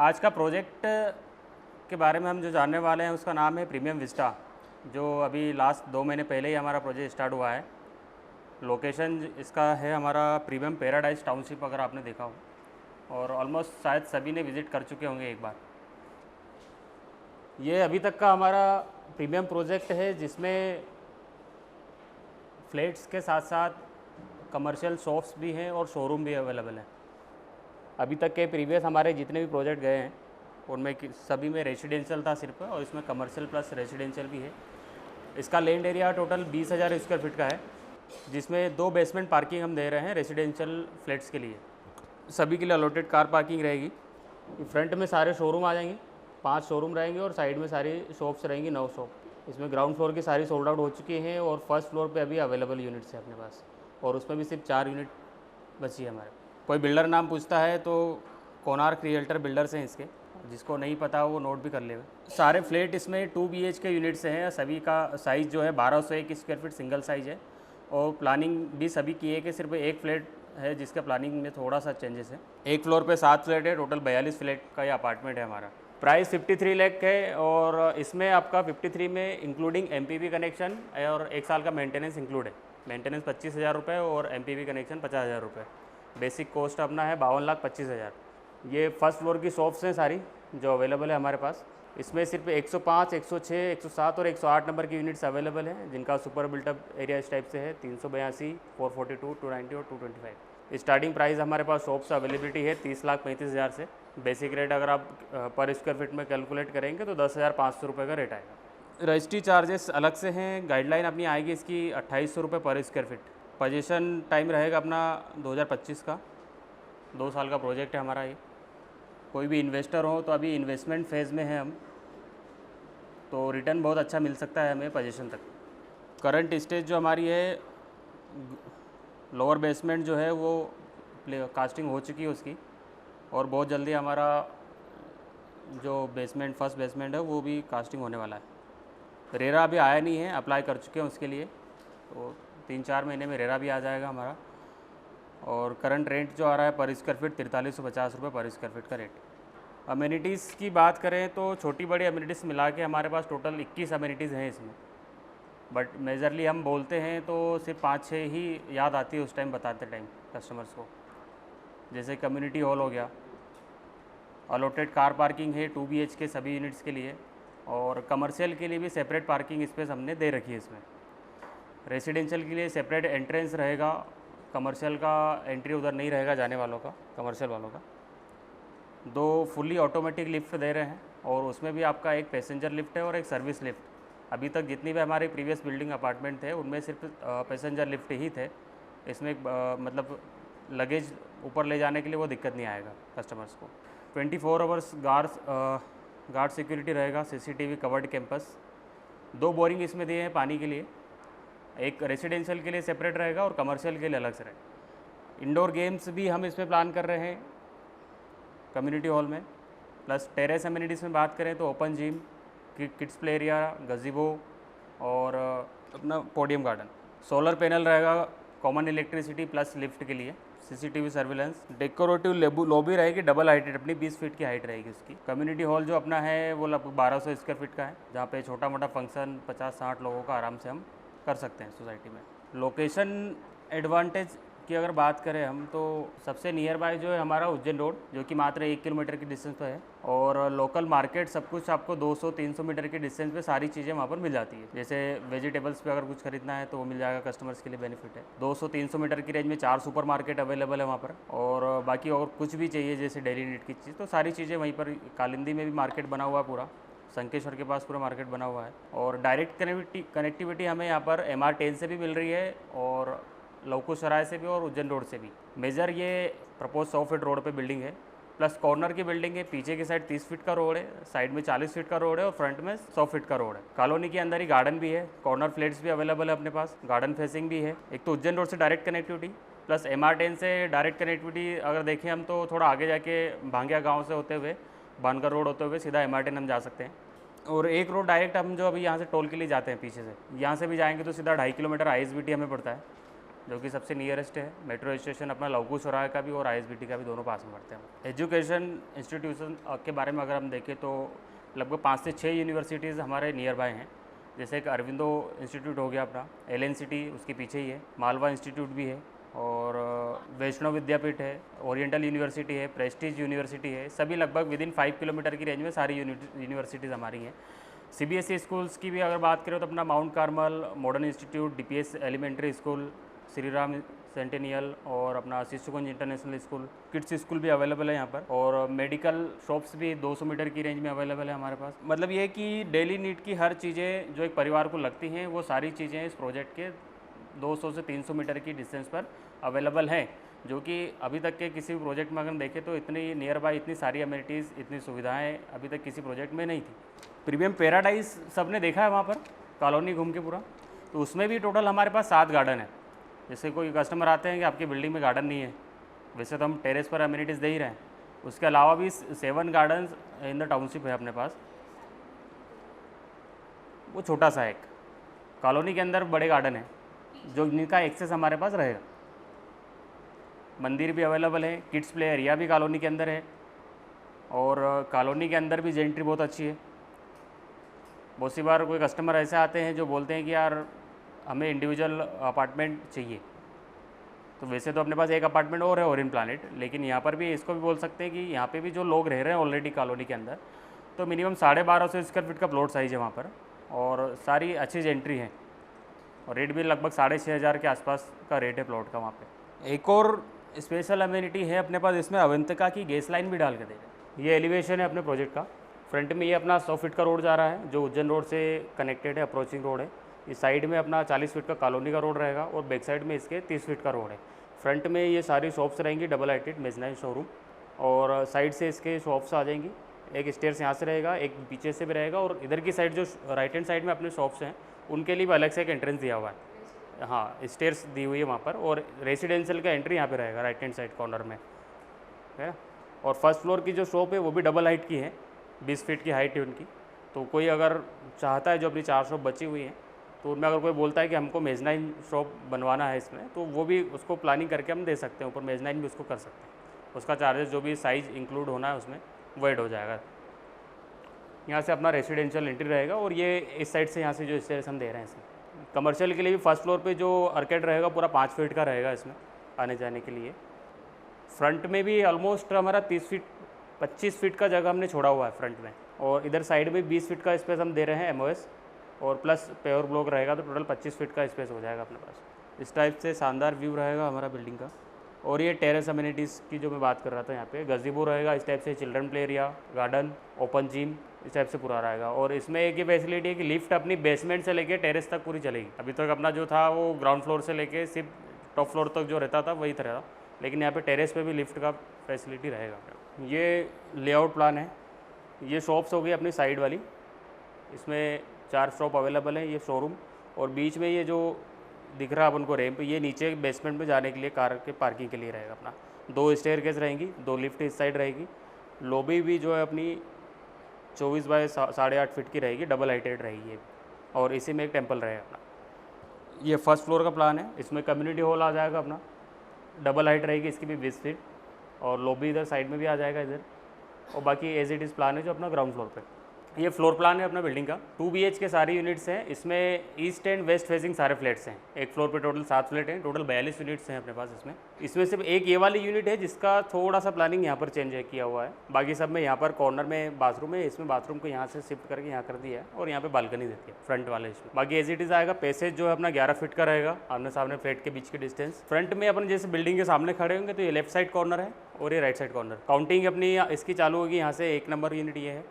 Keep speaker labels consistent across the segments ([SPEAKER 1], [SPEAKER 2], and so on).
[SPEAKER 1] आज का प्रोजेक्ट के बारे में हम जो जानने वाले हैं उसका नाम है प्रीमियम विस्टा, जो अभी लास्ट 2 महीने पहले ही हमारा प्रोजेक्ट स्टार्ट हुआ है। लोकेशन इसका है हमारा प्रीमियम पैराडाइज टाउनशिप, अगर आपने देखा हो, और ऑलमोस्ट शायद सभी ने विज़िट कर चुके होंगे एक बार। ये अभी तक का हमारा प्रीमियम प्रोजेक्ट है जिसमें फ्लैट्स के साथ साथ कमर्शियल शॉप्स भी हैं और शोरूम भी अवेलेबल है। अभी तक के प्रीवियस हमारे जितने भी प्रोजेक्ट गए हैं उनमें सभी में रेसिडेंशियल था सिर्फ, और इसमें कमर्शियल प्लस रेसिडेंशियल भी है। इसका land area total 20,000 square feet का है, जिसमें 2 बेसमेंट पार्किंग हम दे रहे हैं रेसिडेंशियल फ्लैट्स के लिए। सभी के लिए अलॉटेड कार पार्किंग रहेगी। फ्रंट में सारे शोरूम आ जाएंगे, 5 शोरूम रहेंगे, और साइड में सारी शॉप्स रहेंगी, 9 शॉप। इसमें ग्राउंड फ्लोर की सारी सोल्ड आउट हो चुकी हैं, और फर्स्ट फ्लोर पे अभी अवेलेबल यूनिट्स है अपने पास, और उसमें भी सिर्फ 4 यूनिट बची है हमारे। कोई बिल्डर नाम पूछता है तो कोणार्क रियल्टर बिल्डर्स हैं इसके, जिसको नहीं पता वो नोट भी कर लेगा। सारे फ्लैट इसमें 2 BHK यूनिट्स हैं। सभी का साइज़ जो है 1201 स्क्वायर फीट सिंगल साइज़ है, और प्लानिंग भी सभी की है कि सिर्फ एक फ्लैट है जिसका प्लानिंग में थोड़ा सा चेंजेस है। एक फ्लोर पे 7 फ्लैट है, टोटल 42 फ्लैट का ये अपार्टमेंट है हमारा। प्राइस 53 लाख है, और इसमें आपका 53 में इंक्लूडिंग MPV कनेक्शन और 1 साल का मेंटेनेंस इंक्लूड है। मेंटेनेंस 25,000 रुपये और MPV कनेक्शन 50,000 रुपये। बेसिक कॉस्ट अपना है 52,25,000। ये फर्स्ट फ्लोर की शॉप्स हैं सारी जो अवेलेबल है हमारे पास। इसमें सिर्फ 105, 106, 107 और 108 नंबर की यूनिट्स अवेलेबल हैं, जिनका सुपर बिल्टअप एरिया इस टाइप से है 382, 442, 290 और 225। स्टार्टिंग प्राइस हमारे पास शॉप्स अवेलेबिलिटी है 30,35,000 से। बेसिक रेट अगर आप पर स्क्वायर फीट में कैलकुलेट करेंगे तो 10,500 रुपये का रेट आएगा। रजिस्ट्री चार्जेस अलग से हैं। गाइडलाइन अपनी आएगी इसकी 2,800 रुपये पर स्क्वायर फीट। पोजीशन टाइम रहेगा अपना 2025 का। 2 साल का प्रोजेक्ट है हमारा ये। कोई भी इन्वेस्टर हो तो अभी इन्वेस्टमेंट फेज़ में है हम, तो रिटर्न बहुत अच्छा मिल सकता है हमें पोजीशन तक। करंट स्टेज जो हमारी है, लोअर बेसमेंट जो है वो कास्टिंग हो चुकी है उसकी, और बहुत जल्दी हमारा जो बेसमेंट फर्स्ट बेसमेंट है वो भी कास्टिंग होने वाला है। रेरा अभी आया नहीं है, अप्लाई कर चुके हैं उसके लिए, तो 3-4 महीने में रेरा भी आ जाएगा हमारा। और करंट रेंट जो आ रहा है पर स्क्वायर फीट 4350 रुपये पर स्क्वायर फीट का रेट। अमेनिटीज़ की बात करें तो छोटी बड़ी अमेनिटीज़ मिला के हमारे पास टोटल 21 अमेनिटीज़ हैं इसमें, बट मेजरली हम बोलते हैं तो सिर्फ 5-6 ही याद आती है उस टाइम बताते टाइम कस्टमर्स को। जैसे कम्युनिटी हॉल हो गया, अलॉटेड कार पार्किंग है 2 BHK सभी यूनिट्स के लिए, और कमर्शियल के लिए भी सेपरेट पार्किंग स्पेस हमने दे रखी है इसमें। रेसिडेंशियल के लिए सेपरेट एंट्रेंस रहेगा, कमर्शियल का एंट्री उधर नहीं रहेगा जाने वालों का, कमर्शियल वालों का। 2 फुल्ली ऑटोमेटिक लिफ्ट दे रहे हैं, और उसमें भी आपका एक पैसेंजर लिफ्ट है और एक सर्विस लिफ्ट। अभी तक जितनी भी हमारे प्रीवियस बिल्डिंग अपार्टमेंट थे उनमें सिर्फ पैसेंजर लिफ्ट ही थे। इसमें मतलब लगेज ऊपर ले जाने के लिए वो दिक्कत नहीं आएगा कस्टमर्स को। 24 आवर्स गार्ड सिक्योरिटी रहेगा, CCTV कवर्ड कैंपस। 2 बोरिंग इसमें दिए हैं पानी के लिए, एक रेसिडेंशियल के लिए सेपरेट रहेगा और कमर्शियल के लिए अलग से रहेगा। इंडोर गेम्स भी हम इसमें प्लान कर रहे हैं कम्युनिटी हॉल में। प्लस टेरेस अम्यूनिटीज़ में बात करें तो open gym, kids play area, गजीबो और अपना पोडियम गार्डन। सोलर पैनल रहेगा, कॉमन इलेक्ट्रिसिटी प्लस लिफ्ट के लिए, CCTV सर्विलेंस। डेकोरेटिव लॉबी रहेगी डबल हाइटेड, अपनी 20 फीट की हाइट रहेगी उसकी। कम्युनिटी हॉल जो अपना है वो लगभग 1200 स्क्वायर फीट का है, जहाँ पे छोटा मोटा फंक्शन 50-60 लोगों का आराम से हम कर सकते हैं सोसाइटी में। लोकेशन एडवांटेज की अगर बात करें हम तो सबसे नियर बाय जो है हमारा उज्जैन रोड, जो कि मात्र 1 किलोमीटर की डिस्टेंस पे है, और लोकल मार्केट सब कुछ आपको 200-300 मीटर के डिस्टेंस पे सारी चीज़ें वहाँ पर मिल जाती है। जैसे वेजिटेबल्स पे अगर कुछ खरीदना है तो वो मिल जाएगा, कस्टमर्स के लिए बेनिफिट है। 200-300 मीटर की रेंज में 4 सुपर मार्केट अवेलेबल है वहाँ पर, और बाकी और कुछ भी चाहिए जैसे डेली नीड की चीज़ तो सारी चीज़ें वहीं पर। कालिंदी में भी मार्केट बना हुआ है पूरा, संकेश्वर के पास पूरा मार्केट बना हुआ है, और डायरेक्ट कनेक्टिविटी हमें यहाँ पर MR10 से भी मिल रही है, और लवकुश सराय से भी, और उज्जैन रोड से भी। मेजर ये प्रपोज 100 फीट रोड पे बिल्डिंग है, प्लस कॉर्नर की बिल्डिंग है। पीछे की साइड 30 फीट का रोड है, साइड में 40 फीट का रोड है, और फ्रंट में 100 फीट का रोड है। कॉलोनी के अंदर ही गार्डन भी है, कॉर्नर फ्लैट्स भी अवेलेबल है अपने पास, गार्डन फेसिंग भी है। एक तो उज्जैन रोड से डायरेक्ट कनेक्टिविटी, प्लस MR10 से डायरेक्ट कनेक्टिविटी अगर देखें हम तो थोड़ा आगे जाके भांगिया गाँव से होते हुए, बानकर रोड होते हुए सीधा MR10 हम जा सकते हैं। और एक रोड डायरेक्ट हम जो अभी यहाँ से टोल के लिए जाते हैं पीछे से, यहाँ से भी जाएंगे तो सीधा 2.5 किलोमीटर ISBT हमें पड़ता है। जो कि सबसे नियरेस्ट है। मेट्रो स्टेशन अपना लवकुश चौराहे का भी और ISBT का भी दोनों पास में पड़ते हैं। एजुकेशन इंस्टीट्यूशन के बारे में अगर हम देखें तो लगभग 5 से 6 यूनिवर्सिटीज़ हमारे नियर बाय हैं। जैसे एक अरविंदो इंस्टीट्यूट हो गया अपना, LNCT उसके पीछे ही है, मालवा इंस्टीट्यूट भी है, और वैष्णव विद्यापीठ है, ओरिएंटल यूनिवर्सिटी है, प्रेस्टीज यूनिवर्सिटी है। सभी लगभग विदिन 5 किलोमीटर की रेंज में सारी यूनिवर्सिटीज़ हमारी हैं। CBSE स्कूल्स की भी अगर बात करें तो अपना Mount Carmel, modern institute, DPS elementary school, Shri Ram centennial और अपना Shishukunj international school, kids school भी अवेलेबल है यहाँ पर, और मेडिकल शॉप्स भी 200 मीटर की रेंज में अवेलेबल है हमारे पास। मतलब ये कि डेली नीड की हर चीज़ें जो एक परिवार को लगती हैं वो सारी चीज़ें इस प्रोजेक्ट के 200 से 300 मीटर की डिस्टेंस पर अवेलेबल हैं, जो कि अभी तक के किसी भी प्रोजेक्ट में अगर देखें तो इतनी नियर बाय इतनी सारी अमेनिटीज़, इतनी सुविधाएं अभी तक किसी प्रोजेक्ट में नहीं थी। प्रीमियम पैराडाइज सबने देखा है वहाँ पर कॉलोनी घूम के पूरा, तो उसमें भी टोटल हमारे पास 7 गार्डन है। जैसे कोई कस्टमर आते हैं कि आपकी बिल्डिंग में गार्डन नहीं है, वैसे तो हम टेरेस पर अमेनिटीज़ दे ही रहे हैं, उसके अलावा भी 7 गार्डन्स इन द टाउनशिप है अपने पास। वो छोटा सा एक कॉलोनी के अंदर बड़े गार्डन है जो जिनका एक्सेस हमारे पास रहेगा। मंदिर भी अवेलेबल है, किड्स प्ले एरिया भी कॉलोनी के अंदर है, और कॉलोनी के अंदर भी एंट्री बहुत अच्छी है। बहुत सी बार कोई कस्टमर ऐसे आते हैं जो बोलते हैं कि यार हमें इंडिविजुअल अपार्टमेंट चाहिए, तो वैसे तो अपने पास एक अपार्टमेंट और है ओरियन प्लानेट, लेकिन यहाँ पर भी इसको भी बोल सकते हैं कि यहाँ पे भी जो लोग रह रहे हैं ऑलरेडी कॉलोनी के अंदर, तो मिनिमम 1250 स्क्वायर फीट का प्लॉट साइज़ है वहाँ पर, और सारी अच्छी एंट्री है, और रेट भी लगभग 6500 के आसपास का रेट है प्लॉट का वहाँ पे। एक और स्पेशल अमेनिटी है अपने पास, इसमें अवंतिका की गैस लाइन भी डाल के दे रहे हैं। ये एलिवेशन है अपने प्रोजेक्ट का। फ्रंट में ये अपना 100 फीट का रोड जा रहा है जो उज्जैन रोड से कनेक्टेड है, अप्रोचिंग रोड है। इस साइड में अपना 40 फीट का कॉलोनी का रोड रहेगा, और बैक साइड में इसके 30 फीट का रोड है। फ्रंट में ये सारी शॉप्स रहेंगी, डबल हाइटेड मेजनाइन शोरूम, और साइड से इसके शॉप्स आ जाएंगी। एक स्टेयर्स यहाँ से रहेगा, एक पीछे से भी रहेगा, और इधर की साइड जो राइट हैंड साइड में अपने शॉप्स हैं उनके लिए भी अलग से एक एंट्रेंस दिया हुआ है। हाँ, स्टेयर्स दी हुई है वहाँ पर, और रेसिडेंशियल का एंट्री यहाँ पे रहेगा राइट हैंड साइड कॉर्नर में है। और फर्स्ट फ्लोर की जो शॉप है वो भी डबल हाइट की है, 20 फीट की हाइट है उनकी। तो कोई अगर चाहता है जो अपनी 4 शॉप बची हुई हैं, तो उनमें अगर कोई बोलता है कि हमको मेजनाइन शॉप बनवाना है इसमें, तो वो भी उसको प्लानिंग करके हम दे सकते हैं, ऊपर मेजनाइन भी उसको कर सकते हैं। उसका चार्जेस जो भी साइज़ इंक्लूड होना है उसमें वो ऐड हो जाएगा। यहाँ से अपना रेसिडेंशियल एंट्री रहेगा, और ये इस साइड से यहाँ से जो स्टेयर्स हम दे रहे हैं इसमें। कमर्शियल के लिए भी फर्स्ट फ्लोर पे जो आर्केड रहेगा पूरा 5 फीट का रहेगा इसमें आने जाने के लिए। फ्रंट में भी ऑलमोस्ट हमारा 25 फीट का जगह हमने छोड़ा हुआ है फ्रंट में, और इधर साइड में 20 फीट का स्पेस हम दे रहे हैं MOS, और प्लस पेवर ब्लॉक रहेगा, तो टोटल 25 फीट का स्पेस हो जाएगा अपने पास। इस टाइप से शानदार व्यू रहेगा हमारा बिल्डिंग का। और ये टेरेस अमेनिटीज़ की जो मैं बात कर रहा था, यहाँ पे गज़ीबो रहेगा इस टाइप से, children play area, garden, open gym, इस टाइप से पूरा रहेगा। और इसमें एक ये फैसिलिटी है कि लिफ्ट अपनी बेसमेंट से लेके टेरेस तक पूरी चलेगी। अभी तक अपना जो था वो ग्राउंड फ्लोर से लेके सिर्फ टॉप फ्लोर तक जो रहता था वही था, लेकिन यहाँ पे टेरेस पे भी लिफ्ट का फैसिलिटी रहेगा। ये लेआउट प्लान है। ये शॉप्स हो गई अपनी साइड वाली, इसमें 4 शॉप अवेलेबल है, ये शोरूम, और बीच में ये जो दिख रहा है अपन को रैंप, ये नीचे बेसमेंट में जाने के लिए कार के पार्किंग के लिए रहेगा अपना। 2 स्टेयरकेस रहेंगी, 2 लिफ्ट इस साइड रहेगी। लॉबी भी जो है अपनी 24 बाय 8.5 फीट की रहेगी, डबल हाइटेड रहेगी ये, और इसी में एक टेम्पल रहेगा अपना। ये फर्स्ट फ्लोर का प्लान है, इसमें कम्युनिटी हॉल आ जाएगा अपना, डबल हाइट रहेगी इसकी भी 20 फीट, और लॉबी इधर साइड में भी आ जाएगा इधर, और बाकी एज इट इज़ प्लान है जो अपना ग्राउंड फ्लोर पे। ये फ्लोर प्लान है अपना बिल्डिंग का। 2 BH के सारी यूनिट्स हैं, इसमें ईस्ट एंड वेस्ट फेसिंग सारे फ्लैट्स हैं। एक फ्लोर पे टोटल 7 फ्लैट हैं, टोटल 42 यूनिट्स हैं अपने पास इसमें सिर्फ एक ये वाली यूनिट है जिसका थोड़ा सा प्लानिंग यहाँ पर चेंज किया हुआ है। बाकी सब में यहाँ पर कॉर्नर में बाथरूम है, इसमें बाथरूम को यहाँ से शिफ्ट करके यहाँ कर दिया है, और यहाँ पे बालकनी देती है फ्रंट वाले इसमें। बाकी एज इट इज़ आएगा। पैसेज जो है अपना 11 फीट का रहेगा, आमने सामने फ्लैट के बीच की डिस्टेंस। फ्रंट में अपन जैसे बिल्डिंग के सामने खड़े होंगे तो ये लेफ्ट साइड कॉर्नर है, और ये राइट साइड कॉर्नर। काउंटिंग अपनी इसकी चालू होगी यहाँ से, 1 नंबर यूनिट ये है,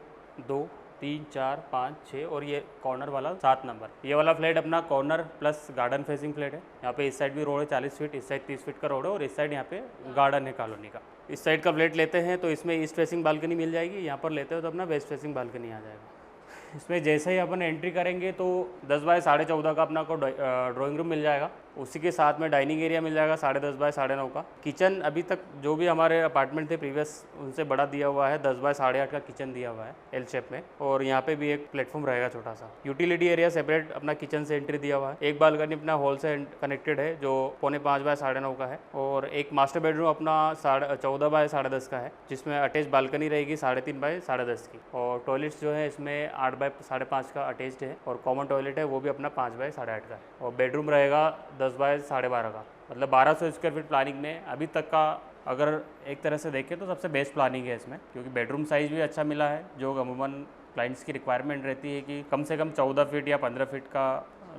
[SPEAKER 1] 2 3 4 5 6, और ये कॉर्नर वाला 7 नंबर। ये वाला फ्लैट अपना corner plus garden facing flat है। यहाँ पे इस साइड भी रोड है 40 फीट, इस साइड 30 फीट का रोड है, और इस साइड यहाँ पे गार्डन है कॉलोनी का। इस साइड का फ्लैट लेते हैं तो इसमें ईस्ट फेसिंग बालकनी मिल जाएगी, यहाँ पर लेते हो तो अपना वेस्ट फेसिंग बालकनी आ जाएगा। इसमें जैसे ही अपन एंट्री करेंगे तो 10 बाय 14.5 का अपना को ड्राइंग रूम मिल जाएगा। उसी के साथ में डाइनिंग एरिया मिल जाएगा 10.5 बाय 9.5 का। किचन अभी तक जो भी हमारे अपार्टमेंट थे प्रीवियस उनसे बड़ा दिया हुआ है, 10 बाय 8.5 का किचन दिया हुआ है एल शेप में, और यहाँ पे भी एक प्लेटफॉर्म रहेगा छोटा सा। यूटिलिटी एरिया सेपरेट अपना किचन से एंट्री दिया हुआ है। एक बालकनी अपना हॉल से कनेक्टेड है जो 4.5 बाय 9.5 का है, और एक मास्टर बेडरूम अपना 14 बाय 10.5 का है, जिसमें अटैच बालकनी रहेगी 3.5 बाय 10.5 की, और टॉयलेट्स जो है इसमें 8 बाय 5.5 का अटैच्ड है, और कॉमन टॉयलेट है वो भी अपना 5 बाय 8.5 का है, और बेडरूम रहेगा 10 बाय 12.5 का। मतलब 1200 स्क्वायर फीट प्लानिंग में अभी तक का अगर एक तरह से देखें तो सबसे बेस्ट प्लानिंग है इसमें, क्योंकि बेडरूम साइज़ भी अच्छा मिला है। जो अमूमन क्लाइंट्स की रिक्वायरमेंट रहती है कि कम से कम 14 फीट या 15 फीट का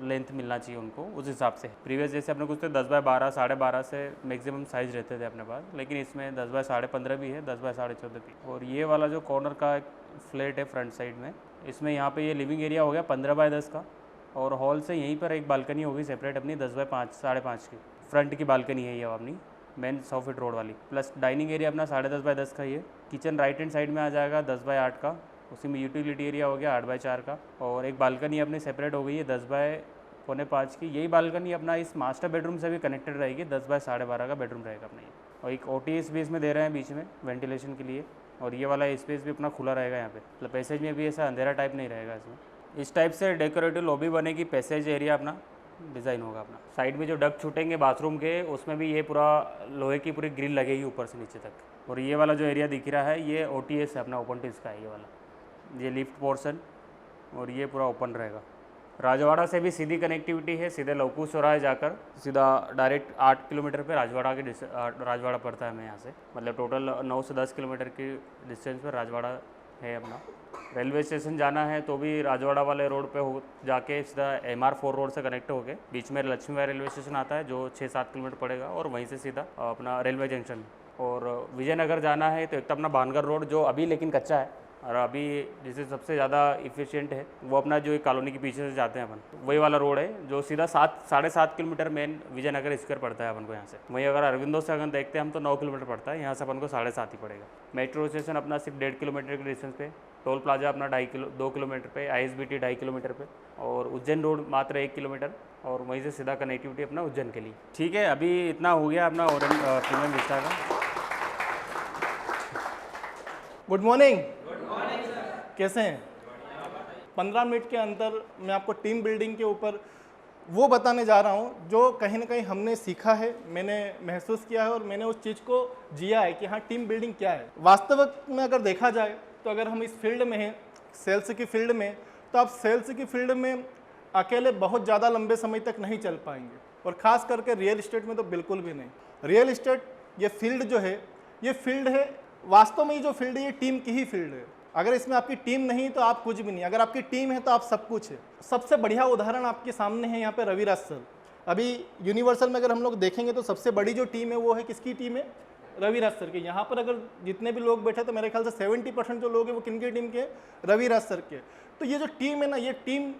[SPEAKER 1] लेंथ मिलना चाहिए उनको, उस हिसाब से। प्रीवियस जैसे अपने कुछ तो 10 बाय 12 12.5 से मैक्सिमम साइज़ रहते थे अपने पास, लेकिन इसमें 10 बाय 15.5 भी है, 10 बाय 14.5 भी। और ये वाला जो कॉर्नर का एक फ्लैट है फ्रंट साइड में, इसमें यहाँ पे ये लिविंग एरिया हो गया 15 बाय 10 का, और हॉल से यहीं पर एक बालकनी होगी सेपरेट अपनी 10 बाय 5.5 की। फ्रंट की बालकनी है ये अपनी मेन 100 फीट रोड वाली, प्लस डाइनिंग एरिया अपना 10.5 बाय 10 का ही है। किचन राइट हैंड साइड में आ जाएगा 10 बाय 8 का, उसी में यूटिलिटी एरिया हो गया 8 बाय 4 का, और एक बालकनी अपनी सेपरेट हो गई है 10 बाय 4.5 की। यही बालकनी अपना इस मास्टर बेडरूम से भी कनेक्टेड रहेगी, 10 बाय 12.5 का बेडरूम रहेगा अपना ये। और एक OTS भी इसमें दे रहे हैं बीच में वेंटिलेशन के लिए, और ये वाला स्पेस भी अपना खुला रहेगा यहाँ पे, मतलब पैसेज में भी ऐसा अंधेरा टाइप नहीं रहेगा इसमें। इस टाइप से डेकोरेटिव लॉबी बनेगी, पैसेज एरिया अपना डिज़ाइन होगा अपना। साइड में जो डक्ट छूटेंगे बाथरूम के, उसमें भी ये पूरा लोहे की पूरी ग्रिल लगेगी ऊपर से नीचे तक। और ये वाला जो एरिया दिख रहा है ये OTS है अपना, ओपन टिप्स का है ये वाला, ये लिफ्ट पोर्शन, और ये पूरा ओपन रहेगा। राजवाड़ा से भी सीधी कनेक्टिविटी है, सीधे लवकुश चौराहे जाकर सीधा डायरेक्ट 8 किलोमीटर पे राजवाड़ा के राजवाड़ा पड़ता है हमें यहाँ से, मतलब टोटल 9 से 10 किलोमीटर की डिस्टेंस पर राजवाड़ा है अपना। रेलवे स्टेशन जाना है तो भी राजवाड़ा वाले रोड पे हो जाके सीधा MR4 रोड से कनेक्ट होके बीच में लक्ष्मीबाई रेलवे स्टेशन आता है जो 6-7 किलोमीटर पड़ेगा, और वहीं से सीधा अपना रेलवे जंक्शन। और विजयनगर जाना है तो एक तो अपना भानगर रोड जो अभी लेकिन कच्चा है, और अभी जिसे सबसे ज़्यादा इफ़िशिएंट है वो अपना जो एक कॉलोनी के पीछे से जाते हैं अपन, वही वाला रोड है जो सीधा 7-7.5 किलोमीटर मेन विजयनगर स्क्वायर पड़ता है अपन को यहाँ से। वहीं अगर अरविंदो से अगर देखते हैं हम तो 9 किलोमीटर पड़ता है, यहाँ से अपन को 7.5 ही पड़ेगा। मेट्रो स्टेशन अपना सिर्फ 1.5 किलोमीटर के डिस्टेंस पे, टोल प्लाजा अपना 2 किलोमीटर पे, ISBT 2.5 किलोमीटर पे, और उज्जैन रोड मात्र 1 किलोमीटर, और वहीं से सीधा कनेक्टिविटी अपना उज्जैन के लिए। ठीक है, अभी इतना हो गया अपना ओरेंज प्रीमियम विस्टा का।
[SPEAKER 2] Good morning. कैसे हैं? 15 मिनट के अंदर मैं आपको टीम बिल्डिंग के ऊपर वो बताने जा रहा हूँ जो कहीं ना कहीं हमने सीखा है, मैंने महसूस किया है, और मैंने उस चीज़ को जिया है कि हाँ टीम बिल्डिंग क्या है। वास्तविक में अगर देखा जाए तो अगर हम इस फील्ड में हैं, सेल्स की फील्ड में, तो आप सेल्स की फील्ड में अकेले बहुत ज़्यादा लंबे समय तक नहीं चल पाएंगे, और ख़ास करके रियल इस्टेट में तो बिल्कुल भी नहीं। रियल इस्टेट ये फील्ड जो है, ये फील्ड है वास्तव में, ये जो फील्ड है ये टीम की ही फील्ड है। अगर इसमें आपकी टीम नहीं तो आप कुछ भी नहीं, अगर आपकी टीम है तो आप सब कुछ है। सबसे बढ़िया उदाहरण आपके सामने है यहाँ पे रविराज सर। अभी यूनिवर्सल में अगर हम लोग देखेंगे तो सबसे बड़ी जो टीम है वो है किसकी टीम है? रविराज सर के। यहाँ पर अगर जितने भी लोग बैठे तो मेरे ख्याल से 70% जो लोग हैं वो किनकी टीम के? रविराज सर के। तो ये जो टीम है ना, ये टीम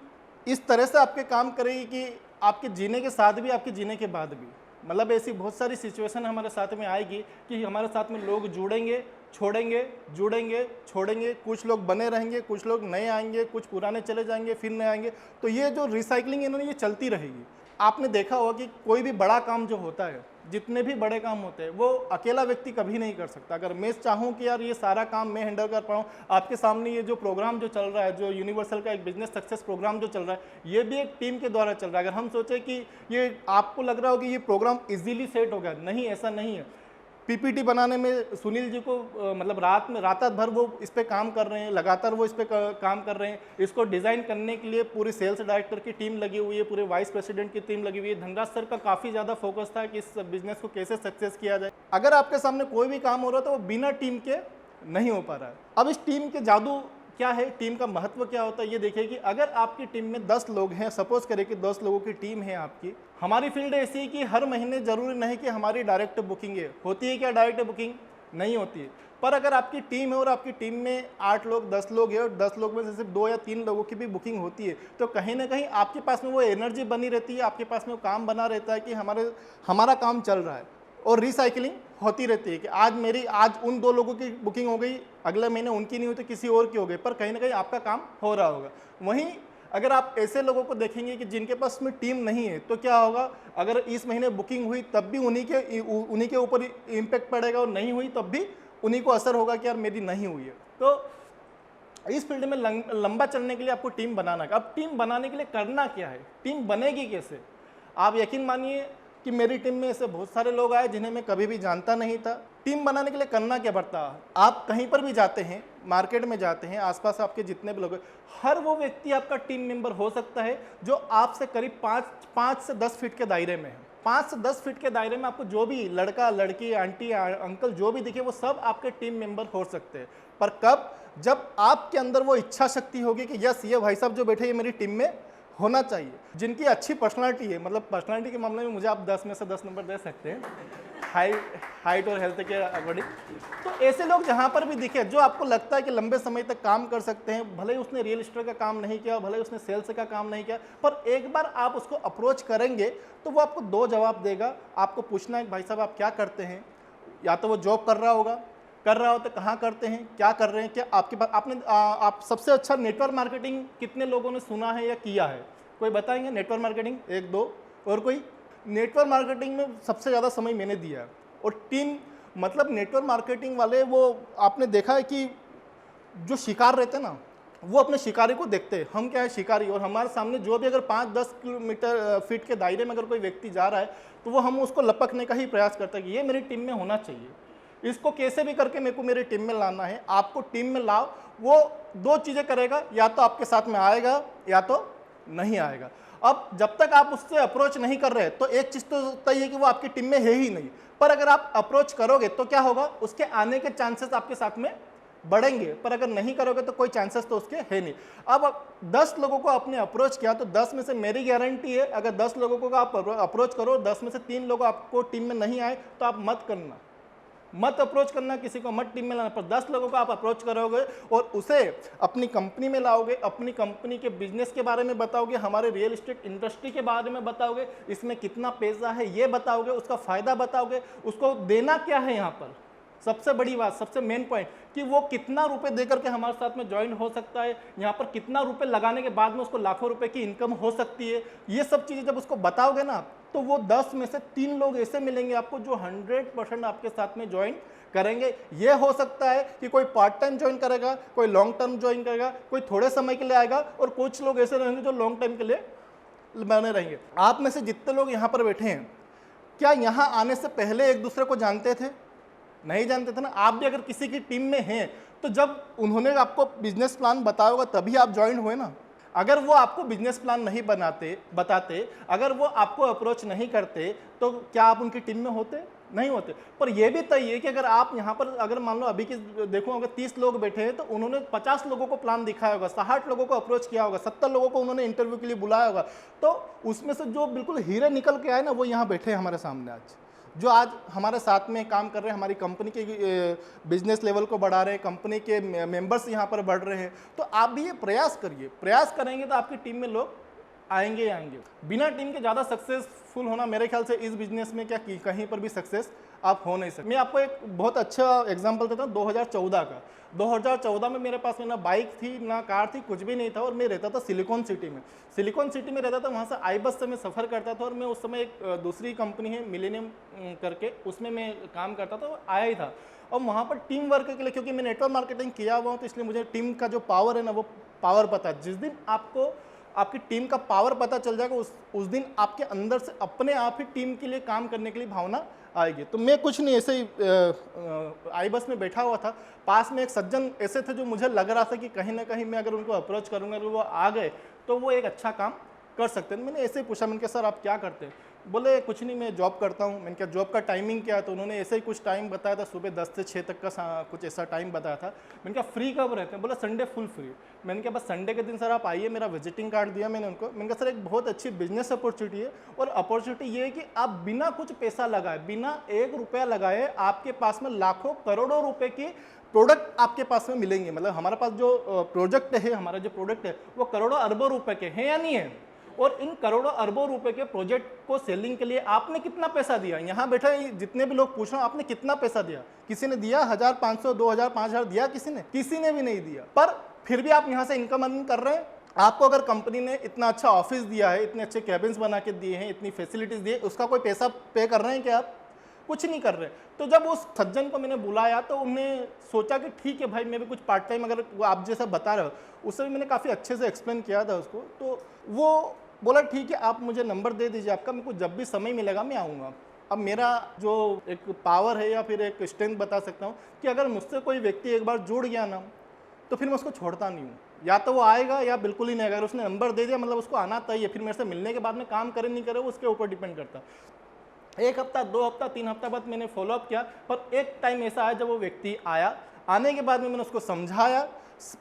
[SPEAKER 2] इस तरह से आपके काम करेगी कि आपके जीने के साथ भी, आपके जीने के बाद भी, मतलब ऐसी बहुत सारी सिचुएशन हमारे साथ में आएगी कि हमारे साथ में लोग जुड़ेंगे, छोड़ेंगे, जुड़ेंगे, छोड़ेंगे, कुछ लोग बने रहेंगे, कुछ लोग नए आएंगे, कुछ पुराने चले जाएंगे, फिर नए आएंगे। तो ये जो रिसाइकलिंग है ना, ये चलती रहेगी। आपने देखा होगा कि कोई भी बड़ा काम जो होता है, जितने भी बड़े काम होते हैं, वो अकेला व्यक्ति कभी नहीं कर सकता। अगर मैं चाहूँ कि यार ये सारा काम मैं हैंडल कर पाऊँ, आपके सामने ये जो प्रोग्राम जो चल रहा है, जो यूनिवर्सल का एक बिजनेस सक्सेस प्रोग्राम जो चल रहा है, ये भी एक टीम के द्वारा चल रहा है। अगर हम सोचें कि ये आपको लग रहा हो कि ये प्रोग्राम इजीली सेट हो गया, नहीं, ऐसा नहीं है। PPT बनाने में सुनील जी को मतलब रात भर वो इस पे काम कर रहे हैं, लगातार वो इस पे काम कर रहे हैं। इसको डिज़ाइन करने के लिए पूरी सेल्स डायरेक्टर की टीम लगी हुई है, पूरे वाइस प्रेसिडेंट की टीम लगी हुई है। धनराज सर का काफ़ी ज़्यादा फोकस था कि इस बिजनेस को कैसे सक्सेस किया जाए। अगर आपके सामने कोई भी काम हो रहा है तो वो बिना टीम के नहीं हो पा रहा है। अब इस टीम के जादू क्या है, टीम का महत्व क्या होता है, ये देखिए कि अगर आपकी टीम में 10 लोग हैं, सपोज करें कि 10 लोगों की टीम है आपकी। हमारी फील्ड ऐसी है कि हर महीने जरूरी नहीं कि हमारी डायरेक्ट बुकिंग है, होती है क्या डायरेक्ट बुकिंग? नहीं होती है। पर अगर आपकी टीम है और आपकी टीम में 8 लोग 10 लोग हैं और 10 लोग में से सिर्फ 2 या 3 लोगों की भी बुकिंग होती है, तो कहीं ना कहीं आपके पास में वो एनर्जी बनी रहती है, आपके पास में वो काम बना रहता है कि हमारा काम चल रहा है। और रिसाइकलिंग होती रहती है कि आज उन 2 लोगों की बुकिंग हो गई, अगले महीने उनकी नहीं हुई तो किसी और की हो गई, पर कहीं ना कहीं आपका काम हो रहा होगा। वहीं अगर आप ऐसे लोगों को देखेंगे कि जिनके पास में टीम नहीं है तो क्या होगा, अगर इस महीने बुकिंग हुई तब भी उन्हीं के ऊपर इम्पेक्ट पड़ेगा, और नहीं हुई तब भी उन्हीं को असर होगा कि यार मेरी नहीं हुई है। तो इस फील्ड में लंबा चलने के लिए आपको टीम बनाना है। अब टीम बनाने के लिए करना क्या है, टीम बनेगी कैसे? आप यकीन मानिए कि मेरी टीम में ऐसे बहुत सारे लोग आए जिन्हें मैं कभी भी जानता नहीं था। टीम बनाने के लिए करना क्या पड़ता है, आप कहीं पर भी जाते हैं, मार्केट में जाते हैं, आसपास आपके जितने भी लोग हैं, हर वो व्यक्ति आपका टीम मेंबर हो सकता है जो आपसे करीब 5 से 10 फीट के दायरे में है। 5 से 10 फीट के दायरे में आपको जो भी लड़का लड़की आंटी अंकल जो भी दिखे वो सब आपके टीम मेंबर हो सकते हैं। पर कब? जब आपके अंदर वो इच्छा शक्ति होगी कि यस ये भाई साहब जो बैठे ये मेरी टीम में होना चाहिए। जिनकी अच्छी पर्सनालिटी है, मतलब पर्सनालिटी के मामले में मुझे आप 10 में से 10 नंबर दे सकते हैं, हाइट और हेल्थ के अकॉर्डिंग। तो ऐसे लोग जहाँ पर भी दिखे, जो आपको लगता है कि लंबे समय तक काम कर सकते हैं, भले ही उसने रियल एस्टेट का काम नहीं किया, भले ही उसने सेल्स का काम नहीं किया, पर एक बार आप उसको अप्रोच करेंगे तो वो आपको 2 जवाब देगा। आपको पूछना है भाई साहब आप क्या करते हैं, या तो वो जॉब कर रहा हो तो कहाँ करते हैं, क्या कर रहे हैं, क्या आपके पास आप सबसे अच्छा नेटवर्क मार्केटिंग कितने लोगों ने सुना है या किया है? कोई बताएंगे? नेटवर्क मार्केटिंग 1-2 और कोई? नेटवर्क मार्केटिंग में सबसे ज़्यादा समय मैंने दिया है। और टीम मतलब नेटवर्क मार्केटिंग वाले, वो आपने देखा है कि जो शिकार रहते हैं ना, वो अपने शिकारी को देखते हैं। हम क्या है शिकारी, और हमारे सामने जो भी अगर 5-10 किलोमीटर फीट के दायरे में अगर कोई व्यक्ति जा रहा है तो वो हम उसको लपकने का ही प्रयास करते हैं कि ये मेरी टीम में होना चाहिए, इसको कैसे भी करके मेरे को मेरी टीम में लाना है। आपको टीम में लाओ, वो 2 चीज़ें करेगा, या तो आपके साथ में आएगा या तो नहीं आएगा। अब जब तक आप उससे अप्रोच नहीं कर रहे तो एक चीज़ तो तय है कि वो आपकी टीम में है ही नहीं। पर अगर आप अप्रोच करोगे तो क्या होगा, उसके आने के चांसेस आपके साथ में बढ़ेंगे। पर अगर नहीं करोगे तो कोई चांसेस तो उसके है नहीं। अब 10 लोगों को आपने अप्रोच किया तो 10 में से मेरी गारंटी है, अगर 10 लोगों को आप अप्रोच करो, 10 में से 3 लोग आपको टीम में नहीं आए तो आप मत अप्रोच करना किसी को, मत टीम में लाना। पर 10 लोगों को आप अप्रोच करोगे और उसे अपनी कंपनी में लाओगे, अपनी कंपनी के बिजनेस के बारे में बताओगे, हमारे रियल एस्टेट इंडस्ट्री के बारे में बताओगे, इसमें कितना पैसा है ये बताओगे, उसका फ़ायदा बताओगे, उसको देना क्या है। यहाँ पर सबसे बड़ी बात, सबसे मेन पॉइंट कि वो कितना रुपए देकर के हमारे साथ में ज्वाइन हो सकता है, यहाँ पर कितना रुपए लगाने के बाद में उसको लाखों रुपए की इनकम हो सकती है। ये सब चीज़ें जब उसको बताओगे ना तो वो 10 में से 3 लोग ऐसे मिलेंगे आपको जो 100% आपके साथ में ज्वाइन करेंगे। ये हो सकता है कि कोई पार्ट टाइम ज्वाइन करेगा, कोई लॉन्ग टर्म ज्वाइन करेगा, कोई थोड़े समय के लिए आएगा, और कुछ लोग ऐसे रहेंगे जो लॉन्ग टाइम के लिए बने रहेंगे। आप में से जितने लोग यहाँ पर बैठे हैं, क्या यहाँ आने से पहले एक दूसरे को जानते थे? नहीं जानते थे ना। आप भी अगर किसी की टीम में हैं तो जब उन्होंने आपको बिजनेस प्लान बताया होगा तभी आप ज्वाइन हुए ना। अगर वो आपको बिजनेस प्लान नहीं बताते, अगर वो आपको अप्रोच नहीं करते तो क्या आप उनकी टीम में होते? नहीं होते। पर यह भी तय है कि अगर आप यहाँ पर अगर मान लो अभी की देखो, अगर 30 लोग बैठे हैं तो उन्होंने 50 लोगों को प्लान दिखाया होगा, 60 लोगों को अप्रोच किया होगा, 70 लोगों को उन्होंने इंटरव्यू के लिए बुलाया होगा। तो उसमें से जो बिल्कुल हीरे निकल के आए ना, वो यहाँ बैठे हैं हमारे सामने आज, जो आज हमारे साथ में काम कर रहे हैं, हमारी कंपनी के बिजनेस लेवल को बढ़ा रहे हैं, कंपनी के मेंबर्स यहाँ पर बढ़ रहे हैं। तो आप भी ये प्रयास करिए, प्रयास करेंगे तो आपकी टीम में लोग आएंगे। बिना टीम के ज़्यादा सक्सेसफुल होना मेरे ख्याल से इस बिजनेस में क्या कहीं पर भी सक्सेस आप हो नहीं सकते। मैं आपको एक बहुत अच्छा एग्जांपल देता हूँ 2014 का। 2014 में मेरे पास में ना बाइक थी ना कार थी, कुछ भी नहीं था, और मैं रहता था सिलिकॉन सिटी में। सिलिकॉन सिटी में रहता था, वहाँ से आई बस से मैं सफ़र करता था, और मैं उस समय एक दूसरी कंपनी है मिलेनियम करके, उसमें मैं काम करता था, आया ही था। और वहाँ पर टीम वर्क के लिए, क्योंकि मैं नेटवर्क मार्केटिंग किया हुआ हूँ, तो इसलिए मुझे टीम का जो पावर है ना, वो पावर पता है। जिस दिन आपको आपकी टीम का पावर पता चल जाएगा, उस दिन आपके अंदर से अपने आप ही टीम के लिए काम करने के लिए भावना आएगी। तो मैं कुछ नहीं, ऐसे ही आई बस में बैठा हुआ था, पास में एक सज्जन ऐसे थे जो मुझे लग रहा था कि कहीं ना कहीं मैं अगर उनको अप्रोच करूँगा तो वो आ गए तो वो एक अच्छा काम कर सकते हैं। मैंने ऐसे ही पूछा, मैंने कहा सर आप क्या करते हैं? बोले कुछ नहीं, मैं जॉब करता हूँ। मैंने कहा जॉब का टाइमिंग क्या है? तो उन्होंने ऐसे ही कुछ टाइम बताया था, सुबह 10 से 6 तक का कुछ ऐसा टाइम बताया था। मैंने कहा फ्री कब रहते हैं? बोला संडे फुल फ्री। मैंने कहा बस संडे के दिन सर आप आइए, मेरा विजिटिंग कार्ड दिया मैंने उनको। मैंने कहा सर एक बहुत अच्छी बिजनेस अपॉर्चुनिटी है, और अपॉर्चुनिटी ये है कि आप बिना कुछ पैसा लगाए, बिना 1 रुपया लगाए, आपके पास में लाखों करोड़ों रुपए की प्रोडक्ट आपके पास में मिलेंगे। मतलब हमारे पास जो प्रोजेक्ट है, हमारा जो प्रोडक्ट है वो करोड़ों अरबों रुपए के हैं या नहीं है? और इन करोड़ों अरबों रुपए के प्रोजेक्ट को सेलिंग के लिए आपने कितना पैसा दिया? यहाँ बैठे जितने भी लोग पूछ रहे हो, आपने कितना पैसा दिया? किसी ने दिया 1500, 2000, 5000 दिया? किसी ने भी नहीं दिया। पर फिर भी आप यहाँ से इनकम अर्निंग कर रहे हैं, आपको अगर कंपनी ने इतना अच्छा ऑफिस दिया है, इतने अच्छे कैबिन्स बना के दिए हैं, इतनी फैसिलिटीज़ दी है, उसका कोई पैसा पे कर रहे हैं क्या आप? कुछ नहीं कर रहे। तो जब उस सज्जन को मैंने बुलाया तो उन्हें सोचा कि ठीक है भाई, मैं भी कुछ पार्ट टाइम, अगर वो आप जैसा बता रहे हो, उससे भी मैंने काफ़ी अच्छे से एक्सप्लेन किया था उसको। तो वो बोला ठीक है, आप मुझे नंबर दे दीजिए आपका, मेरे को जब भी समय मिलेगा मैं आऊँगा। अब मेरा जो एक पावर है या फिर एक स्ट्रेंथ बता सकता हूँ कि अगर मुझसे कोई व्यक्ति एक बार जुड़ गया ना, तो फिर मैं उसको छोड़ता नहीं हूँ। या तो वो आएगा या बिल्कुल ही नहीं आएगा। अगर उसने नंबर दे दिया मतलब उसको आना चाहिए। फिर मेरे से मिलने के बाद में काम करे नहीं करे वो उसके ऊपर डिपेंड करता। 1 हफ्ता, 2 हफ्ता, 3 हफ्ता बाद मैंने फॉलोअप किया, पर एक टाइम ऐसा आया जब वो व्यक्ति आया। आने के बाद में मैंने उसको समझाया,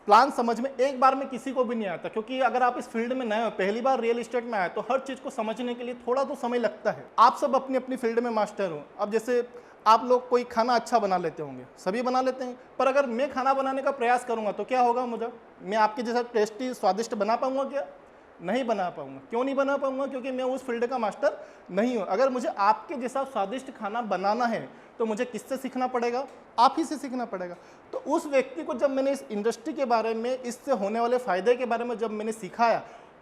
[SPEAKER 2] प्लान समझ में एक बार में किसी को भी नहीं आता, क्योंकि अगर आप इस फील्ड में नए हो, पहली बार रियल एस्टेट में आए, तो हर चीज़ को समझने के लिए थोड़ा तो समय लगता है। आप सब अपनी अपनी फील्ड में मास्टर हो। अब जैसे आप लोग कोई खाना अच्छा बना लेते होंगे, सभी बना लेते हैं, पर अगर मैं खाना बनाने का प्रयास करूंगा तो क्या होगा? मुझे, मैं आपके जैसा टेस्टी स्वादिष्ट बना पाऊंगा क्या? नहीं बना पाऊंगा। क्यों नहीं बना पाऊंगा? क्योंकि मैं उस फील्ड का मास्टर नहीं हूं। अगर मुझे आपके जैसा स्वादिष्ट खाना बनाना है तो मुझे किससे सीखना पड़ेगा? आप ही से सीखना पड़ेगा। तो उस व्यक्ति को जब मैंने इस इंडस्ट्री के बारे में, इससे होने वाले फायदे के बारे में जब मैंने सिखाया,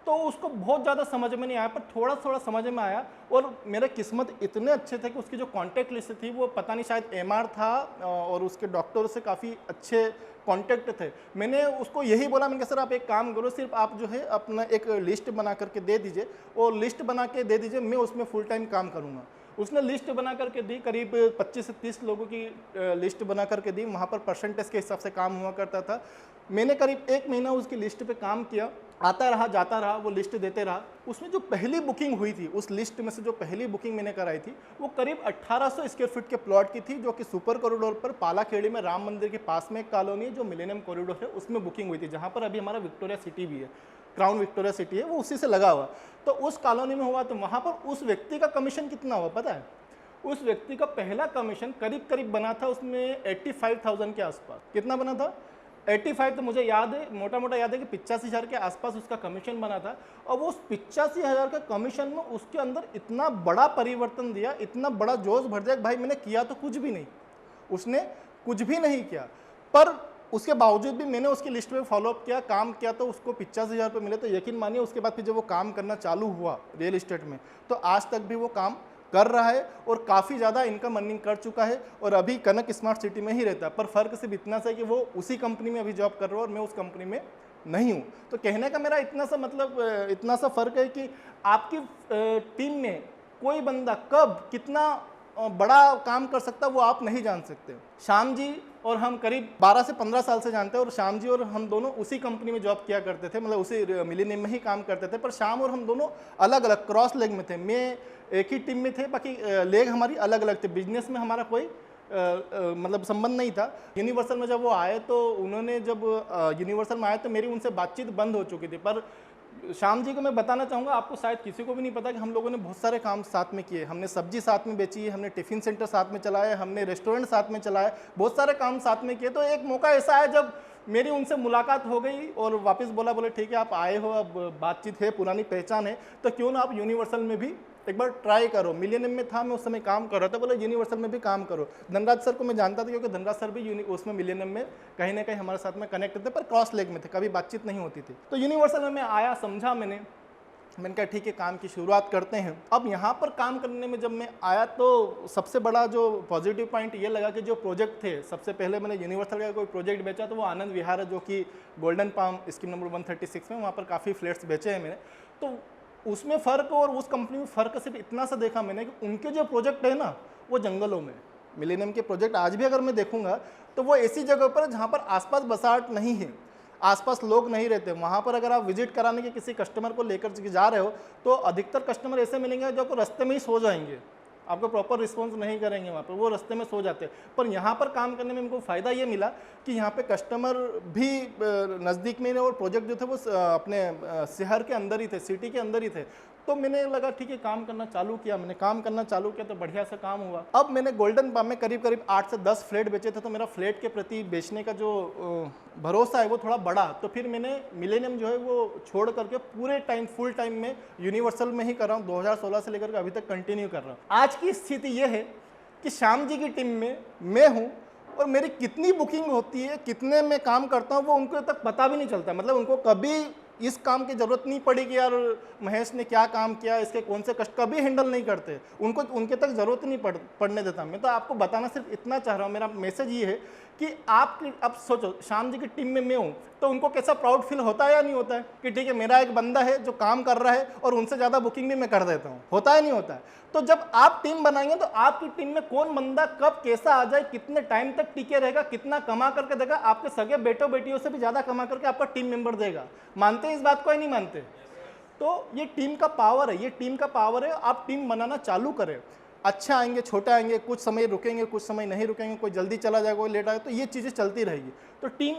[SPEAKER 2] तो उसको बहुत ज़्यादा समझ में नहीं आया, पर थोड़ा थोड़ा समझ में आया। और मेरे किस्मत इतने अच्छे थे कि उसकी जो कॉन्टैक्ट लिस्ट थी वो पता नहीं शायद एमआर था, और उसके डॉक्टर से काफ़ी अच्छे कॉन्टैक्ट थे। मैंने उसको यही बोला, मैंने कहा सर आप एक काम करो, सिर्फ आप जो है अपना एक लिस्ट बना करके दे दीजिए, और लिस्ट बना के दे दीजिए, मैं उसमें फुल टाइम काम करूँगा। उसने लिस्ट बना करके दी, करीब 25 से 30 लोगों की लिस्ट बना करके दी। वहाँ पर परसेंटेज के हिसाब से काम हुआ करता था। मैंने करीब 1 महीना उसकी लिस्ट पे काम किया, आता रहा जाता रहा, वो लिस्ट देते रहा। उसमें जो पहली बुकिंग हुई थी, उस लिस्ट में से जो पहली बुकिंग मैंने कराई थी, वो करीब 1800 स्क्वायर फीट के प्लॉट की थी, जो कि सुपर कॉरिडोर पर पालाखेड़ी में राम मंदिर के पास में एक कॉलोनी है जो मिलेनियम कॉरिडोर है, उसमें बुकिंग हुई थी, जहाँ पर अभी हमारा विक्टोरिया सिटी भी है, क्राउन विक्टोरिया सिटी है, वो उसी से लगा हुआ। तो उस कॉलोनी में हुआ, तो वहाँ पर उस व्यक्ति का कमीशन कितना हुआ पता है? उस व्यक्ति का पहला कमीशन करीब करीब बना था उसमें 85,000 के आसपास। कितना बना था? 85। तो मुझे याद है, मोटा मोटा याद है कि 85,000 के आसपास उसका कमीशन बना था। और वो उस 85,000 का कमीशन में उसके अंदर इतना बड़ा परिवर्तन दिया, इतना बड़ा जोश भर दिया कि भाई मैंने किया तो कुछ भी नहीं, उसने कुछ भी नहीं किया, पर उसके बावजूद भी मैंने उसकी लिस्ट में फॉलोअप किया, काम किया, तो उसको 85,000 रुपये मिले। तो यकीन मानिए उसके बाद फिर जब वो काम करना चालू हुआ रियल इस्टेट में, तो आज तक भी वो काम कर रहा है और काफ़ी ज़्यादा इनकम अर्निंग कर चुका है, और अभी कनक स्मार्ट सिटी में ही रहता है। पर फ़र्क सिर्फ इतना सा है कि वो उसी कंपनी में अभी जॉब कर रहा है और मैं उस कंपनी में नहीं हूँ। तो कहने का मेरा इतना सा मतलब, इतना सा फ़र्क है कि आपकी टीम में कोई बंदा कब कितना बड़ा काम कर सकता है वो आप नहीं जान सकते। श्याम जी और हम करीब 12 से 15 साल से जानते हैं, और श्याम जी और हम दोनों उसी कंपनी में जॉब किया करते थे, मतलब उसी मिलेनियम में ही काम करते थे। पर श्याम और हम दोनों अलग अलग क्रॉस लेग में थे। मैं एक ही टीम में थे, बाकी लेग हमारी अलग अलग थे। बिजनेस में हमारा कोई मतलब संबंध नहीं था। यूनिवर्सल में जब वो आए, तो उन्होंने जब यूनिवर्सल में आए तो मेरी उनसे बातचीत बंद हो चुकी थी। पर श्याम जी को मैं बताना चाहूँगा, आपको शायद किसी को भी नहीं पता कि हम लोगों ने बहुत सारे काम साथ में किए। हमने सब्जी साथ में बेची है, हमने टिफ़िन सेंटर साथ में चलाया, हमने रेस्टोरेंट साथ में चलाया, बहुत सारे काम साथ में किए। तो एक मौका ऐसा आया जब मेरी उनसे मुलाकात हो गई और वापस बोले ठीक है आप आए हो, अब बातचीत है, पुरानी पहचान है, तो क्यों ना आप यूनिवर्सल में भी एक बार ट्राई करो। मिलेनियम में था, मैं उस समय काम कर रहा था, बोले यूनिवर्सल में भी काम करो। धनराज सर को मैं जानता था, क्योंकि धनराज सर भी उसमें मिलेनियम में कहीं ना कहीं हमारे साथ में कनेक्ट थे, पर क्रॉस लेग में थे, कभी बातचीत नहीं होती थी। तो यूनिवर्सल में मैं आया, समझा, मैंने कहा ठीक है काम की शुरुआत करते हैं। अब यहाँ पर काम करने में जब मैं आया तो सबसे बड़ा जो पॉजिटिव पॉइंट ये लगा कि जो प्रोजेक्ट थे, सबसे पहले मैंने यूनिवर्सल का कोई प्रोजेक्ट बेचा तो वो आनंद विहार है, जो कि गोल्डन पाम स्कीम नंबर 136 में, वहाँ पर काफ़ी फ्लैट्स बेचे हैं मैंने। तो उसमें फ़र्क और उस कंपनी में फ़र्क सिर्फ इतना सा देखा मैंने कि उनके जो प्रोजेक्ट है ना, वो जंगलों में। मिलेनियम के प्रोजेक्ट आज भी अगर मैं देखूंगा तो वो ऐसी जगह पर जहाँ पर आसपास बसाहट नहीं है, आसपास लोग नहीं रहते। वहाँ पर अगर आप विजिट कराने के किसी कस्टमर को लेकर जा रहे हो तो अधिकतर कस्टमर ऐसे मिलेंगे जो आपको रास्ते में ही सो जाएंगे, आपको प्रॉपर रिस्पॉन्स नहीं करेंगे, वहाँ पर वो रास्ते में सो जाते हैं। पर यहाँ पर काम करने में इनको फ़ायदा ये मिला कि यहाँ पे कस्टमर भी नज़दीक में, और प्रोजेक्ट जो थे वो अपने शहर के अंदर ही थे, सिटी के अंदर ही थे। तो मैंने लगा ठीक है काम करना चालू किया, मैंने काम करना चालू किया तो बढ़िया से काम हुआ। अब मैंने गोल्डन पाम में करीब करीब 8 से 10 फ्लैट बेचे थे, तो मेरा फ्लैट के प्रति बेचने का जो भरोसा है वो थोड़ा बढ़ा। तो फिर मैंने मिलेनियम जो है वो छोड़ करके पूरे टाइम फुल टाइम में यूनिवर्सल में ही कर रहा हूँ। 2016 से लेकर के अभी तक कंटिन्यू कर रहा हूँ। आज की स्थिति ये है कि श्याम जी की टीम में मैं हूँ, और मेरी कितनी बुकिंग होती है, कितने में काम करता हूँ, वो उनको तक पता भी नहीं चलता। मतलब उनको कभी इस काम की ज़रूरत नहीं पड़ी कि यार महेश ने क्या काम किया, इसके कौन से कष्ट, कभी हैंडल नहीं करते उनको, उनके तक ज़रूरत नहीं पड़ने देता। मैं तो आपको बताना सिर्फ इतना चाह रहा हूँ, मेरा मैसेज ये है कि आपकी, अब सोचो श्याम जी की टीम में मैं हूँ तो उनको कैसा प्राउड फील होता है या नहीं होता है कि ठीक है मेरा एक बंदा है जो काम कर रहा है और उनसे ज़्यादा बुकिंग भी मैं कर देता हूँ, होता है नहीं होता है। तो जब आप टीम बनाएंगे तो आपकी टीम में कौन बंदा कब कैसा आ जाए, कितने टाइम तक टिके रहेगा, कितना कमा करके देगा, आपके सगे बेटों बेटियों से भी ज़्यादा कमा करके आपका टीम मेंबर देगा। मानते हैं इस बात को या नहीं मानते? तो ये टीम का पावर है, ये टीम का पावर है। आप टीम बनाना चालू करें, अच्छे आएंगे, छोटे आएंगे, कुछ समय रुकेंगे, कुछ समय नहीं रुकेंगे, कोई जल्दी चला जाएगा, कोई लेट आएगा, तो ये चीज़ें चलती रहेगी। तो टीम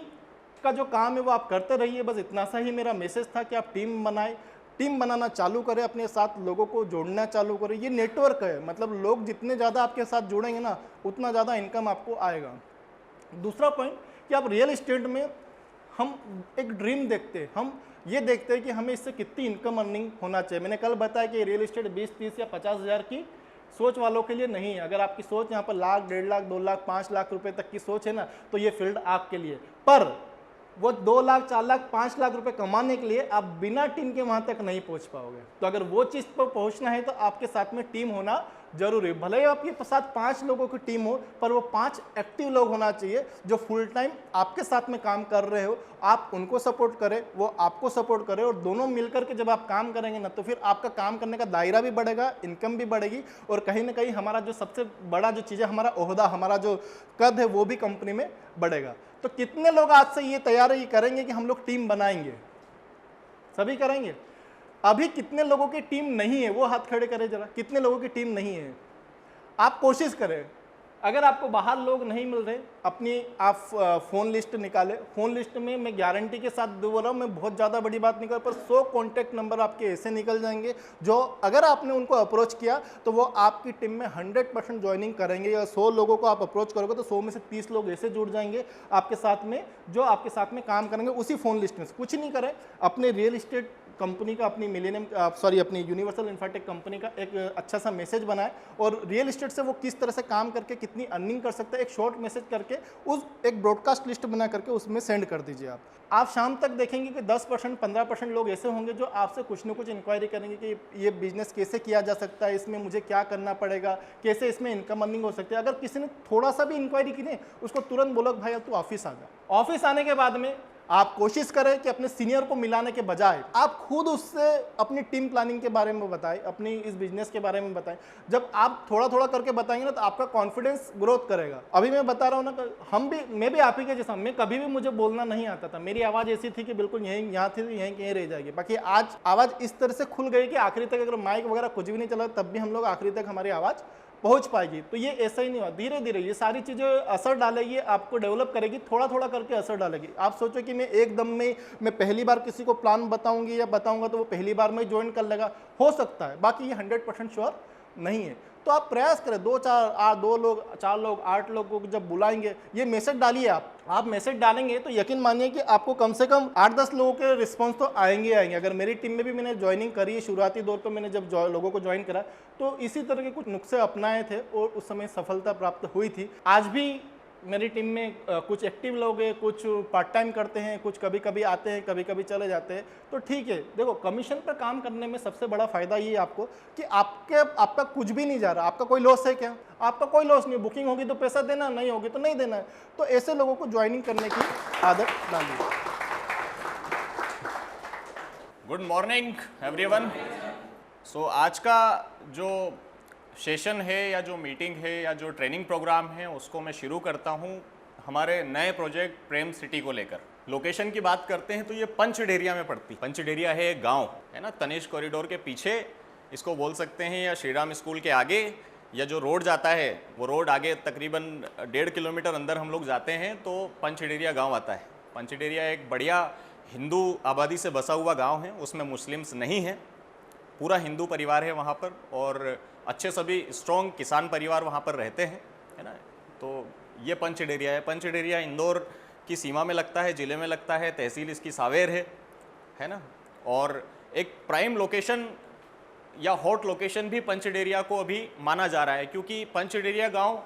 [SPEAKER 2] का जो काम है वो आप करते रहिए। बस इतना सा ही मेरा मैसेज था कि आप टीम बनाएं, टीम बनाना चालू करें, अपने साथ लोगों को जोड़ना चालू करें। ये नेटवर्क है, मतलब लोग जितने ज़्यादा आपके साथ जुड़ेंगे ना उतना ज़्यादा इनकम आपको आएगा। दूसरा पॉइंट कि आप रियल इस्टेट में, हम एक ड्रीम देखते हैं, हम ये देखते हैं कि हमें इससे कितनी इनकम अर्निंग होना चाहिए। मैंने कल बताया कि रियल इस्टेट 20, 30 या 50 हज़ार की सोच वालों के लिए नहीं है। अगर आपकी सोच यहाँ पर लाख, 1.5 लाख, 2 लाख, 5 लाख रुपए तक की सोच है ना, तो ये फील्ड आपके लिए। पर वो 2 लाख, 4 लाख, 5 लाख रुपए कमाने के लिए आप बिना टीम के वहां तक नहीं पहुंच पाओगे। तो अगर वो चीज़ पर पहुंचना है तो आपके साथ में टीम होना जरूरी है। भले ही आपके साथ 5 लोगों की टीम हो, पर वो 5 एक्टिव लोग होना चाहिए जो फुल टाइम आपके साथ में काम कर रहे हो। आप उनको सपोर्ट करें, वो आपको सपोर्ट करें, और दोनों मिलकर के जब आप काम करेंगे ना तो फिर आपका काम करने का दायरा भी बढ़ेगा, इनकम भी बढ़ेगी, और कहीं ना कहीं हमारा जो सबसे बड़ा जो चीज़ है, हमारा ओहदा, हमारा जो कद है वो भी कंपनी में बढ़ेगा। तो कितने लोग आज से ये तैयारी करेंगे कि हम लोग टीम बनाएंगे? सभी करेंगे? अभी कितने लोगों की टीम नहीं है वो हाथ खड़े करें जरा, कितने लोगों की टीम नहीं है? आप कोशिश करें। अगर आपको बाहर लोग नहीं मिल रहे, अपनी आप फ़ोन लिस्ट निकालें। फ़ोन लिस्ट में मैं गारंटी के साथ बोल रहा हूँ, मैं बहुत ज़्यादा बड़ी बात नहीं कर, पर 100 कॉन्टैक्ट नंबर आपके ऐसे निकल जाएंगे जो अगर आपने उनको अप्रोच किया तो वो आपकी टीम में 100% ज्वाइनिंग करेंगे। या 100 लोगों को आप अप्रोच करोगे तो 100 में से 30 लोग ऐसे जुड़ जाएंगे आपके साथ में, जो आपके साथ में काम करेंगे उसी फ़ोन लिस्ट में से। कुछ नहीं करें, अपने रियल इस्टेट कंपनी का, अपनी अपनी यूनिवर्सल इन्फाटेक कंपनी का एक अच्छा सा मैसेज बनाए, और रियल इस्टेट से वो किस तरह से काम करके कितनी अर्निंग कर सकता है, एक शॉर्ट मैसेज करके उस एक ब्रॉडकास्ट लिस्ट बना करके उसमें सेंड कर दीजिए। आप शाम तक देखेंगे कि 10%, 15% लोग ऐसे होंगे जो आपसे कुछ न कुछ इंक्वायरी करेंगे कि ये बिजनेस कैसे किया जा सकता है, इसमें मुझे क्या करना पड़ेगा, कैसे इसमें इनकम अर्निंग हो सकती है। अगर किसी ने थोड़ा सा भी इंक्वायरी की नहीं, उसको तुरंत बोलो भाई अब तू ऑफिस आ जा। ऑफिस आने के बाद में आप कोशिश करें कि अपने सीनियर को मिलाने के बजाय आप खुद उससे अपनी टीम प्लानिंग के बारे में बताएं, अपनी इस बिजनेस के बारे में बताएं। जब आप थोड़ा थोड़ा करके बताएंगे ना तो आपका कॉन्फिडेंस ग्रोथ करेगा। अभी मैं बता रहा हूँ ना, मैं भी आप ही के जैसा, मैं कभी भी मुझे बोलना नहीं आता था, मेरी आवाज़ ऐसी थी कि बिल्कुल यहीं यहाँ थी, यहीं कहीं रह जाएगी। बाकी आज आवाज़ इस तरह से खुल गई कि आखिरी तक अगर माइक वगैरह कुछ भी नहीं चला तब भी हम लोग आखिरी तक हमारी आवाज़ पहुंच पाएगी। तो ये ऐसा ही नहीं हुआ, धीरे धीरे ये सारी चीज़ें असर डालेगी, आपको डेवलप करेगी, थोड़ा थोड़ा करके असर डालेगी। आप सोचो कि मैं एकदम में मैं पहली बार किसी को प्लान बताऊंगी या बताऊंगा तो वो पहली बार में ज्वाइन कर लेगा, हो सकता है, बाकी ये 100% श्योर नहीं है। तो आप प्रयास करें, 2 लोग, 4 लोग, 8 लोगों को जब बुलाएंगे, ये मैसेज डालिए। आप मैसेज डालेंगे तो यकीन मानिए कि आपको कम से कम 8-10 लोगों के रिस्पांस तो आएंगे। अगर मेरी टीम में भी मैंने ज्वाइनिंग करी है, शुरुआती दौर पर मैंने जब लोगों को ज्वाइन करा तो इसी तरह के कुछ नुस्खे अपनाए थे और उस समय सफलता प्राप्त हुई थी। आज भी मेरी टीम में कुछ एक्टिव लोग हैं, कुछ पार्ट टाइम करते हैं, कुछ कभी कभी आते हैं, कभी कभी चले जाते हैं। तो ठीक है, देखो कमीशन पर काम करने में सबसे बड़ा फायदा ये है आपको कि आपका कुछ भी नहीं जा रहा, आपका कोई लॉस है क्या? आपका कोई लॉस नहीं। बुकिंग होगी तो पैसा देना, नहीं होगी तो नहीं देना है। तो ऐसे लोगों को ज्वाइनिंग करने की आदत डालिए।
[SPEAKER 3] Good morning everyone. सो आज का जो सेशन है या जो मीटिंग है या जो ट्रेनिंग प्रोग्राम है उसको मैं शुरू करता हूँ हमारे नए प्रोजेक्ट प्रेम सिटी को लेकर। लोकेशन की बात करते हैं तो ये पंचडेरिया में पड़ती। पंचडेरिया है एक गांव, है ना, तनिष कॉरिडोर के पीछे इसको बोल सकते हैं, या श्रीराम स्कूल के आगे, या जो रोड जाता है वो रोड आगे तकरीबन 1.5 किलोमीटर अंदर हम लोग जाते हैं तो पंचडेरिया गाँव आता है। पंचडेरिया एक बढ़िया हिंदू आबादी से बसा हुआ गाँव है, उसमें मुस्लिम्स नहीं हैं, पूरा हिंदू परिवार है वहाँ पर, और अच्छे सभी स्ट्रॉन्ग किसान परिवार वहाँ पर रहते हैं, है ना। तो ये पंचडेरिया है। पंचडेरिया इंदौर की सीमा में लगता है, ज़िले में लगता है, तहसील इसकी सावेर है ना। और एक प्राइम लोकेशन या हॉट लोकेशन भी पंचडेरिया को अभी माना जा रहा है, क्योंकि पंचडेरिया गांव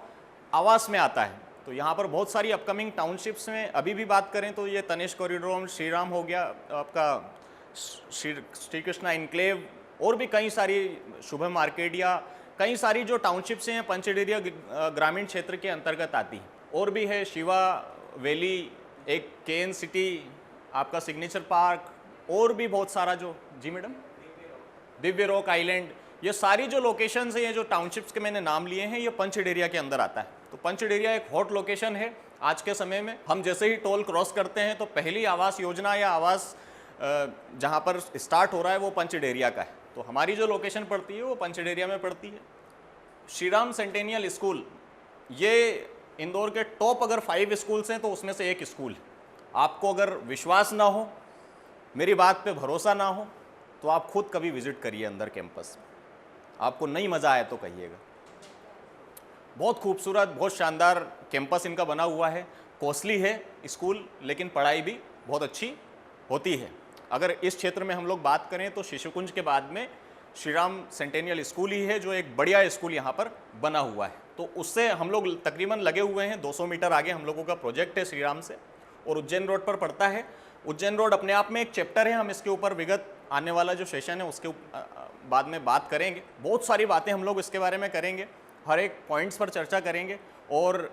[SPEAKER 3] आवास में आता है। तो यहाँ पर बहुत सारी अपकमिंग टाउनशिप्स में अभी भी बात करें तो ये तनिष कॉरिडोर, श्रीराम हो गया, आपका श्री कृष्णा इनक्लेव और भी कई सारी शुभम मार्केट या कई सारी जो टाउनशिप्स हैं पंचडेरिया ग्रामीण क्षेत्र के अंतर्गत आती हैं। और भी है शिवा वैली, एक केन सिटी, आपका सिग्नेचर पार्क, और भी बहुत सारा जो, जी मैडम, दिव्य रॉक आइलैंड, ये सारी जो लोकेशंस हैं, ये जो टाउनशिप्स के मैंने नाम लिए हैं, ये पंचडेरिया के अंदर आता है। तो पंचडेरिया एक हॉट लोकेशन है आज के समय में। हम जैसे ही टोल क्रॉस करते हैं तो पहली आवास योजना या आवास जहाँ पर स्टार्ट हो रहा है वो पंचडेरिया का है। तो हमारी जो लोकेशन पड़ती है वो पंचडेरिया में पड़ती है। श्री राम सेंटेनियल स्कूल, ये इंदौर के टॉप अगर 5 स्कूल्स हैं तो उसमें से एक स्कूल है। आपको अगर विश्वास ना हो, मेरी बात पे भरोसा ना हो, तो आप खुद कभी विजिट करिए अंदर कैंपस। आपको नहीं मज़ा आए तो कहिएगा। बहुत खूबसूरत, बहुत शानदार कैंपस इनका बना हुआ है। कॉस्टली है स्कूल, लेकिन पढ़ाई भी बहुत अच्छी होती है। अगर इस क्षेत्र में हम लोग बात करें तो शिशुकुंज के बाद में श्री राम सेंटेनियल स्कूल ही है जो एक बढ़िया स्कूल यहाँ पर बना हुआ है। तो उससे हम लोग तकरीबन लगे हुए हैं। 200 मीटर आगे हम लोगों का प्रोजेक्ट है श्री राम से, और उज्जैन रोड पर पड़ता है। उज्जैन रोड अपने आप में एक चैप्टर है, हम इसके ऊपर विगत आने वाला जो सेशन है उसके बाद में बात करेंगे। बहुत सारी बातें हम लोग इसके बारे में करेंगे, हर एक पॉइंट्स पर चर्चा करेंगे, और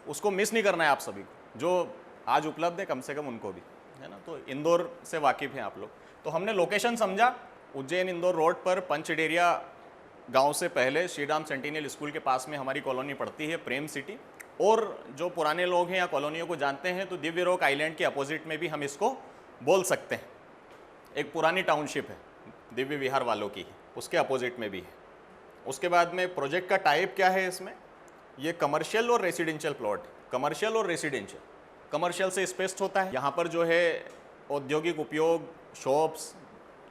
[SPEAKER 3] उसको मिस नहीं करना है आप सभी को। जो आज उपलब्ध है कम से कम उनको भी, है ना। तो इंदौर से वाकिफ़ हैं आप लोग। तो हमने लोकेशन समझा, उज्जैन इंदौर रोड पर पंचडेरिया गांव से पहले श्री राम सेंटेनियल स्कूल के पास में हमारी कॉलोनी पड़ती है, प्रेम सिटी। और जो पुराने लोग हैं या कॉलोनियों को जानते हैं तो दिव्य रॉक आइलैंड के अपोजिट में भी हम इसको बोल सकते हैं। एक पुरानी टाउनशिप है दिव्य विहार वालों की, उसके अपोजिट में भी है। उसके बाद में प्रोजेक्ट का टाइप क्या है इसमें, ये कमर्शियल और रेसिडेंशियल प्लॉट, कमर्शियल और रेसिडेंशियल। कमर्शियल से स्पेस्ड होता है, यहाँ पर जो है औद्योगिक उपयोग, शॉप्स,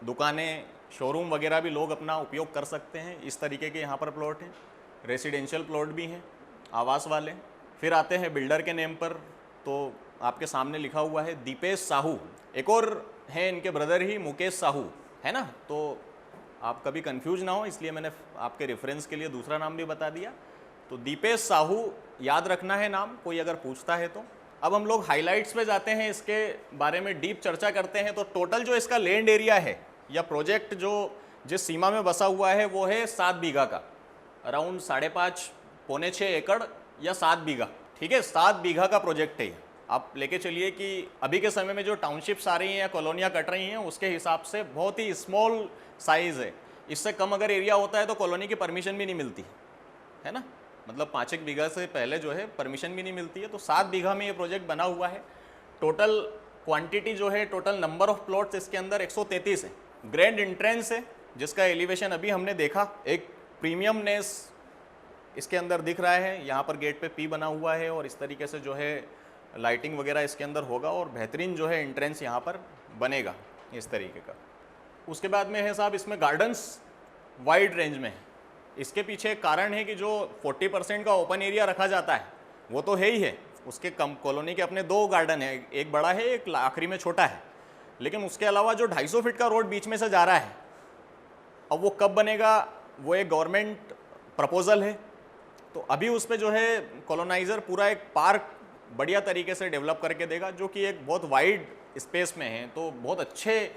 [SPEAKER 3] दुकानें, शोरूम वगैरह भी लोग अपना उपयोग कर सकते हैं। इस तरीके के यहाँ पर प्लॉट हैं। रेसिडेंशियल प्लॉट भी हैं, आवास वाले। फिर आते हैं बिल्डर के नेम पर, तो आपके सामने लिखा हुआ है दीपेश साहू। एक और हैं इनके ब्रदर ही, मुकेश साहू, है ना। तो आप कभी कंफ्यूज ना हो, इसलिए मैंने आपके रेफरेंस के लिए दूसरा नाम भी बता दिया। तो दीपेश साहू याद रखना है नाम, कोई अगर पूछता है तो। अब हम लोग हाइलाइट्स पे जाते हैं, इसके बारे में डीप चर्चा करते हैं। तो टोटल जो इसका लैंड एरिया है या प्रोजेक्ट जो जिस सीमा में बसा हुआ है वो है 7 बीघा का, अराउंड 5.5 पौने 6 एकड़ या 7 बीघा, ठीक है। 7 बीघा का प्रोजेक्ट है। आप लेके चलिए कि अभी के समय में जो टाउनशिप्स आ रही हैं या कॉलोनियाँ कट रही हैं उसके हिसाब से बहुत ही स्मॉल साइज़ है। इससे कम अगर एरिया होता है तो कॉलोनी की परमिशन भी नहीं मिलती, है ना। मतलब 5 बीघा से पहले जो है परमिशन भी नहीं मिलती है। तो 7 बीघा में ये प्रोजेक्ट बना हुआ है। टोटल क्वांटिटी जो है, टोटल नंबर ऑफ प्लॉट्स इसके अंदर 133 है। ग्रैंड एंट्रेंस है जिसका एलिवेशन अभी हमने देखा, एक प्रीमियमनेस इसके अंदर दिख रहा है। यहाँ पर गेट पे पी बना हुआ है और इस तरीके से जो है लाइटिंग वगैरह इसके अंदर होगा और बेहतरीन जो है एंट्रेंस यहाँ पर बनेगा इस तरीके का। उसके बाद में है साहब, इसमें गार्डन्स वाइड रेंज में है। इसके पीछे एक कारण है कि जो 40% का ओपन एरिया रखा जाता है वो तो है ही है। उसके कम कॉलोनी के अपने 2 गार्डन है, एक बड़ा है, एक आखिरी में छोटा है। लेकिन उसके अलावा जो 250 फीट का रोड बीच में से जा रहा है, अब वो कब बनेगा वो एक गवर्नमेंट प्रपोजल है। तो अभी उस पर जो है कॉलोनाइज़र पूरा एक पार्क बढ़िया तरीके से डेवलप करके देगा, जो कि एक बहुत वाइड स्पेस में है। तो बहुत अच्छे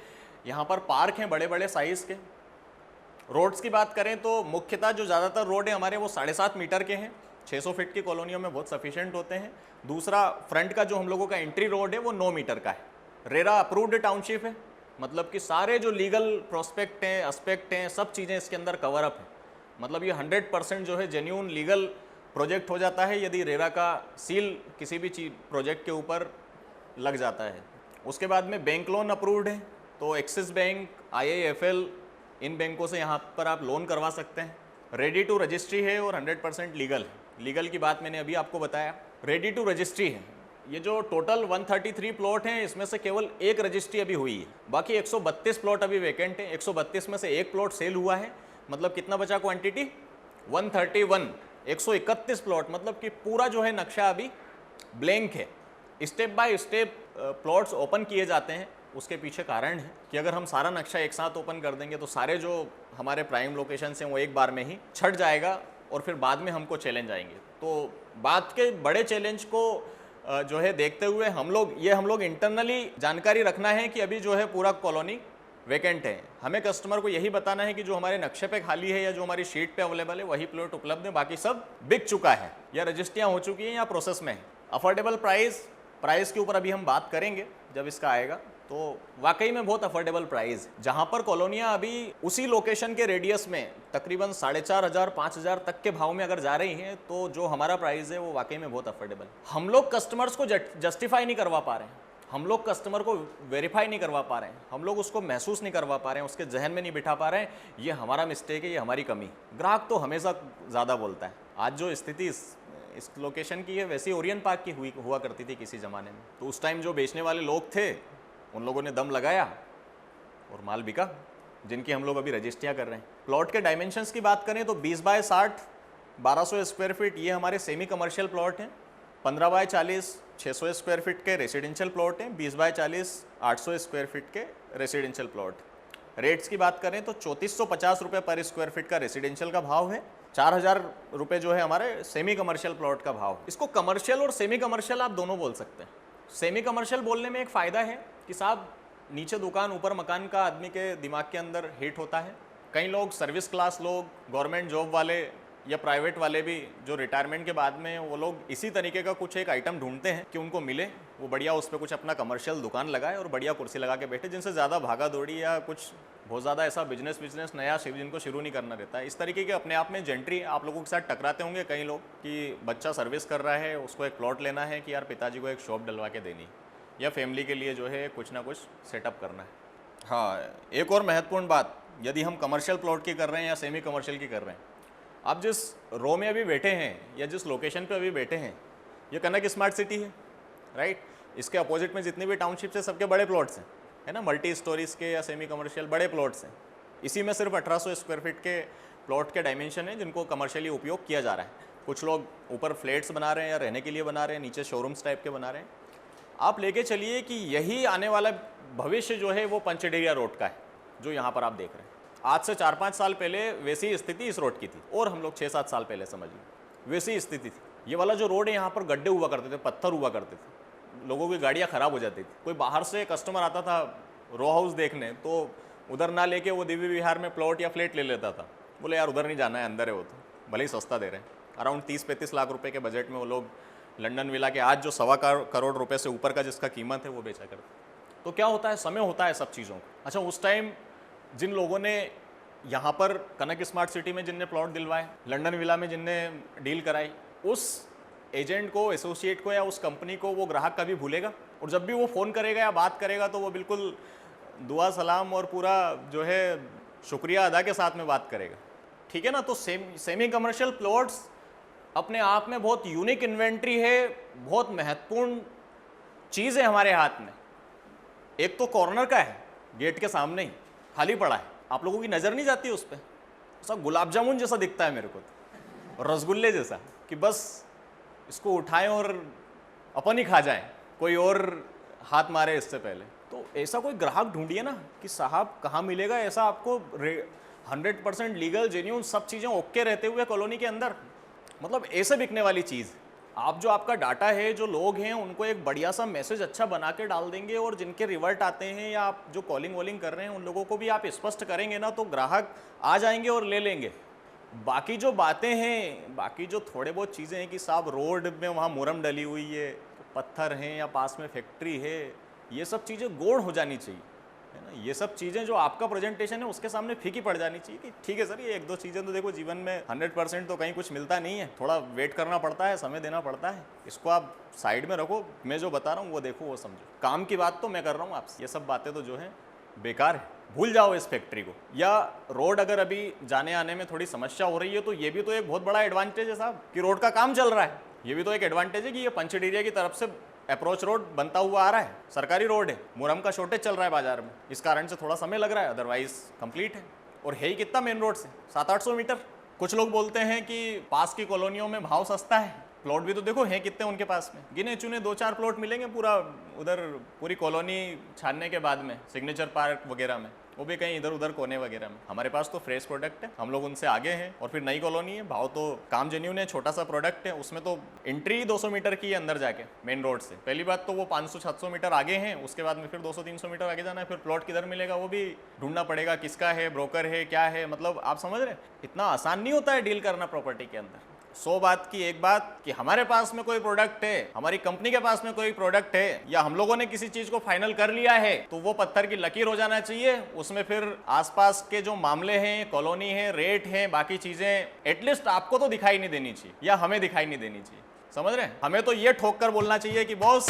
[SPEAKER 3] यहाँ पर पार्क हैं बड़े बड़े साइज़ के। रोड्स की बात करें तो मुख्यतः जो ज़्यादातर रोड है हमारे वो 7.5 मीटर के हैं। 600 फीट की कॉलोनियों में बहुत सफिशिएंट होते हैं। दूसरा, फ्रंट का जो हम लोगों का एंट्री रोड है वो 9 मीटर का है। रेरा अप्रूव्ड टाउनशिप है, मतलब कि सारे जो लीगल प्रोस्पेक्ट हैं, एस्पेक्ट हैं, सब चीज़ें इसके अंदर कवर अप है। मतलब ये 100% जो है जेन्यून लीगल प्रोजेक्ट हो जाता है यदि रेरा का सील किसी भी चीज प्रोजेक्ट के ऊपर लग जाता है। उसके बाद में बैंक लोन अप्रूव्ड है, तो एक्सिस बैंक, IIFL, इन बैंकों से यहाँ पर आप लोन करवा सकते हैं। रेडी टू रजिस्ट्री है और 100% लीगल है। लीगल की बात मैंने अभी आपको बताया। रेडी टू रजिस्ट्री है। ये जो टोटल 133 प्लॉट हैं इसमें से केवल एक रजिस्ट्री अभी हुई है, बाकी 132 प्लॉट अभी वैकेंट है। 132 में से एक प्लॉट सेल हुआ है, मतलब कितना बचा क्वांटिटी 131। 131 प्लॉट, मतलब कि पूरा जो है नक्शा अभी ब्लैंक है। Step by step plots open किए जाते हैं। उसके पीछे कारण है कि अगर हम सारा नक्शा एक साथ ओपन कर देंगे तो सारे जो हमारे प्राइम लोकेशंस हैं वो एक बार में ही छट जाएगा और फिर बाद में हमको चैलेंज आएंगे। तो बात के बड़े चैलेंज को जो है देखते हुए हम लोग इंटरनली जानकारी रखना है कि अभी जो है पूरा कॉलोनी वेकेंट है। हमें कस्टमर को यही बताना है कि जो हमारे नक्शे पे खाली है या जो हमारी शीट पे अवेलेबल है वही प्लॉट उपलब्ध है, बाकी सब बिक चुका है या रजिस्ट्रियाँ हो चुकी हैं या प्रोसेस में है। अफोर्डेबल प्राइस के ऊपर अभी हम बात करेंगे जब इसका आएगा, तो वाकई में बहुत अफोर्डेबल प्राइस। जहां पर कॉलोनियां अभी उसी लोकेशन के रेडियस में तकरीबन 4,500-5,000 तक के भाव में अगर जा रही हैं, तो जो हमारा प्राइस है वो वाकई में बहुत अफोर्डेबल। हम लोग कस्टमर्स को जस्टिफाई नहीं करवा पा रहे हैं, हम लोग कस्टमर को वेरीफाई नहीं करवा पा रहे हैं, हम लोग उसको महसूस नहीं करवा पा रहे हैं, उसके जहन में नहीं बिठा पा रहे हैं ये हमारा मिस्टेक है, ये हमारी कमी। ग्राहक तो हमेशा ज़्यादा बोलता है। आज जो स्थिति इस लोकेशन की है वैसी ओरियन पार्क की हुआ करती थी किसी ज़माने में। तो उस टाइम जो बेचने वाले लोग थे उन लोगों ने दम लगाया और माल बिका, जिनकी हम लोग अभी रजिस्ट्रियाँ कर रहे हैं। प्लॉट के डायमेंशंस की बात करें तो 20 बाय 60 1200 स्क्वायर फीट ये हमारे सेमी कमर्शियल प्लॉट हैं। 15 बाय 40 600 स्क्वायर फीट के रेसिडेंशियल प्लॉट हैं। 20 बाय 40 800 स्क्वायर फीट के रेसिडेंशियल प्लॉट। रेट्स की बात करें तो 3450 रुपये पर स्क्वायर फीट का रेसिडेंशियल का भाव है, 4000 रुपये जो है हमारे सेमी कमर्शियल प्लॉट का भाव। इसको कमर्शियल और सेमी कमर्शियल आप दोनों बोल सकते हैं। सेमी कमर्शियल बोलने में एक फ़ायदा है कि साहब नीचे दुकान ऊपर मकान का आदमी के दिमाग के अंदर हिट होता है। कई लोग सर्विस क्लास लोग, गवर्नमेंट जॉब वाले या प्राइवेट वाले भी जो रिटायरमेंट के बाद में वो लोग इसी तरीके का कुछ एक आइटम ढूंढते हैं कि उनको मिले, वो बढ़िया उस पर कुछ अपना कमर्शियल दुकान लगाए और बढ़िया कुर्सी लगा के बैठे, जिनसे ज़्यादा भागा दौड़ी या कुछ बहुत ज़्यादा ऐसा बिजनेस नया जिनको शुरू नहीं करना रहता है। इस तरीके के अपने आप में जेंट्री आप लोगों के साथ टकराते होंगे कई लोग कि बच्चा सर्विस कर रहा है, उसको एक प्लॉट लेना है कि यार पिताजी को एक शॉप डलवा के देनी या फैमिली के लिए जो है कुछ ना कुछ सेटअप करना है। हाँ, एक और महत्वपूर्ण बात, यदि हम कमर्शियल प्लॉट की कर रहे हैं या सेमी कमर्शियल की कर रहे हैं, आप जिस रो में अभी बैठे हैं या जिस लोकेशन पे अभी बैठे हैं ये कनक स्मार्ट सिटी है, राइट। इसके अपोजिट में जितनी भी टाउनशिप्स है सबके बड़े प्लॉट्स हैं, है ना, मल्टी स्टोरीज के या सेमी कमर्शियल बड़े प्लॉट्स हैं। इसी में सिर्फ 1800 स्क्वायर फीट के प्लॉट के डायमेंशन है जिनको कमर्शियली उपयोग किया जा रहा है। कुछ लोग ऊपर फ्लैट्स बना रहे हैं या रहने के लिए बना रहे हैं, नीचे शोरूम्स टाइप के बना रहे हैं। आप लेके चलिए कि यही आने वाला भविष्य जो है वो पंचडेरिया रोड का है जो यहाँ पर आप देख रहे हैं। आज से 4-5 साल पहले वैसी स्थिति इस रोड की थी, और हम लोग 6-7 साल पहले समझ लीजिए वैसी स्थिति थी। ये वाला जो रोड है यहाँ पर गड्ढे हुआ करते थे, पत्थर हुआ करते थे, लोगों की गाड़ियाँ ख़राब हो जाती थी। कोई बाहर से कस्टमर आता था रो हाउस देखने तो उधर ना लेके वो दिव्य विहार में प्लॉट या फ्लैट ले लेता था। बोले यार उधर नहीं जाना है, अंदर है वो, तो भले ही सस्ता दे रहे हैं। अराउंड 30-35 लाख रुपए के बजट में वो लोग लंदन विला के आज जो 1.25 करोड़ रुपए से ऊपर का जिसका कीमत है वो बेचा करते। तो क्या होता है, समय होता है सब चीज़ों का। अच्छा, उस टाइम जिन लोगों ने यहाँ पर कनक स्मार्ट सिटी में जिनने प्लॉट दिलवाए, लंदन विला में जिनने डील कराई, उस एजेंट को, एसोसिएट को या उस कंपनी को वो ग्राहक कभी भूलेगा? और जब भी वो फ़ोन करेगा या बात करेगा तो वो बिल्कुल दुआ सलाम और पूरा जो है शुक्रिया अदा के साथ में बात करेगा, ठीक है ना। तो सेमी कमर्शियल प्लॉट्स अपने आप में बहुत यूनिक इन्वेंट्री है, बहुत महत्वपूर्ण चीज़ है हमारे हाथ में। एक तो कॉर्नर का है, गेट के सामने ही खाली पड़ा है, आप लोगों की नज़र नहीं जाती उस पर, सब गुलाब जामुन जैसा दिखता है मेरे को तो, और रसगुल्ले जैसा, कि बस इसको उठाएं और अपन ही खा जाएं, कोई और हाथ मारे इससे पहले। तो ऐसा कोई ग्राहक ढूंढिए ना कि साहब कहाँ मिलेगा ऐसा आपको 100% लीगल जेन्यून सब चीज़ें ओके रहते हुए कॉलोनी के अंदर, मतलब ऐसे बिकने वाली चीज़। आप जो आपका डाटा है, जो लोग हैं उनको एक बढ़िया सा मैसेज अच्छा बना के डाल देंगे, और जिनके रिवर्ट आते हैं या आप जो कॉलिंग वॉलिंग कर रहे हैं उन लोगों को भी आप स्पष्ट करेंगे ना, तो ग्राहक आ जाएंगे और ले लेंगे। बाकी जो बातें हैं, बाकी जो थोड़े बहुत चीज़ें हैं कि साहब रोड में वहाँ मुरम डली हुई है, पत्थर हैं या पास में फैक्ट्री है, ये सब चीज़ें गौण हो जानी चाहिए, है ना। ये सब चीज़ें जो आपका प्रेजेंटेशन है उसके सामने फीकी पड़ जानी चाहिए कि ठीक है सर, ये 1-2 चीज़ें तो देखो, जीवन में 100% तो कहीं कुछ मिलता नहीं है, थोड़ा वेट करना पड़ता है, समय देना पड़ता है, इसको आप साइड में रखो, मैं जो बता रहा हूँ वो देखो, वो समझो। काम की बात तो मैं कर रहा हूँ आपसे, ये सब बातें तो जो है बेकार है, भूल जाओ इस फैक्ट्री को। या रोड अगर अभी जाने आने में थोड़ी समस्या हो रही है तो ये भी तो एक बहुत बड़ा एडवांटेज है साहब कि रोड का काम चल रहा है। ये भी तो एक एडवांटेज है कि ये पंचडेरिया की तरफ से अप्रोच रोड बनता हुआ आ रहा है, सरकारी रोड है, मुरम का शॉर्टेज चल रहा है बाजार में, इस कारण से थोड़ा समय लग रहा है, अदरवाइज कंप्लीट है। और है ही कितना मेन रोड से, 700-800 मीटर। कुछ लोग बोलते हैं कि पास की कॉलोनियों में भाव सस्ता है, प्लॉट भी तो देखो हैं कितने उनके पास में, गिने चुने 2-4 प्लॉट मिलेंगे पूरा उधर पूरी कॉलोनी छानने के बाद में, सिग्नेचर पार्क वगैरह में, वो भी कहीं इधर उधर कोने वगैरह में। हमारे पास तो फ्रेश प्रोडक्ट है, हम लोग उनसे आगे हैं। और फिर नई कॉलोनी है, भाव तो काम जेन्यून है, छोटा सा प्रोडक्ट है, उसमें तो एंट्री 200 मीटर की है अंदर जाके मेन रोड से। पहली बात तो वो 500-700 मीटर आगे हैं, उसके बाद में फिर 200-300 मीटर आगे जाना है, फिर प्लॉट किधर मिलेगा वो भी ढूंढना पड़ेगा, किसका है, ब्रोकर है, क्या है, मतलब आप समझ रहे हैं। इतना आसान नहीं होता है डील करना प्रॉपर्टी के अंदर। 100 बात की एक बात कि हमारे पास में कोई प्रोडक्ट है, हमारी कंपनी के पास में कोई प्रोडक्ट है, या हम लोगों ने किसी चीज को फाइनल कर लिया है, तो वो पत्थर की लकीर हो जाना चाहिए। उसमें फिर आसपास के जो मामले हैं, कॉलोनी है, रेट है, बाकी चीजें एटलीस्ट आपको तो दिखाई नहीं देनी चाहिए, या हमें दिखाई नहीं देनी चाहिए। समझ रहे हैं। हमें तो ये ठोक कर बोलना चाहिए कि बॉस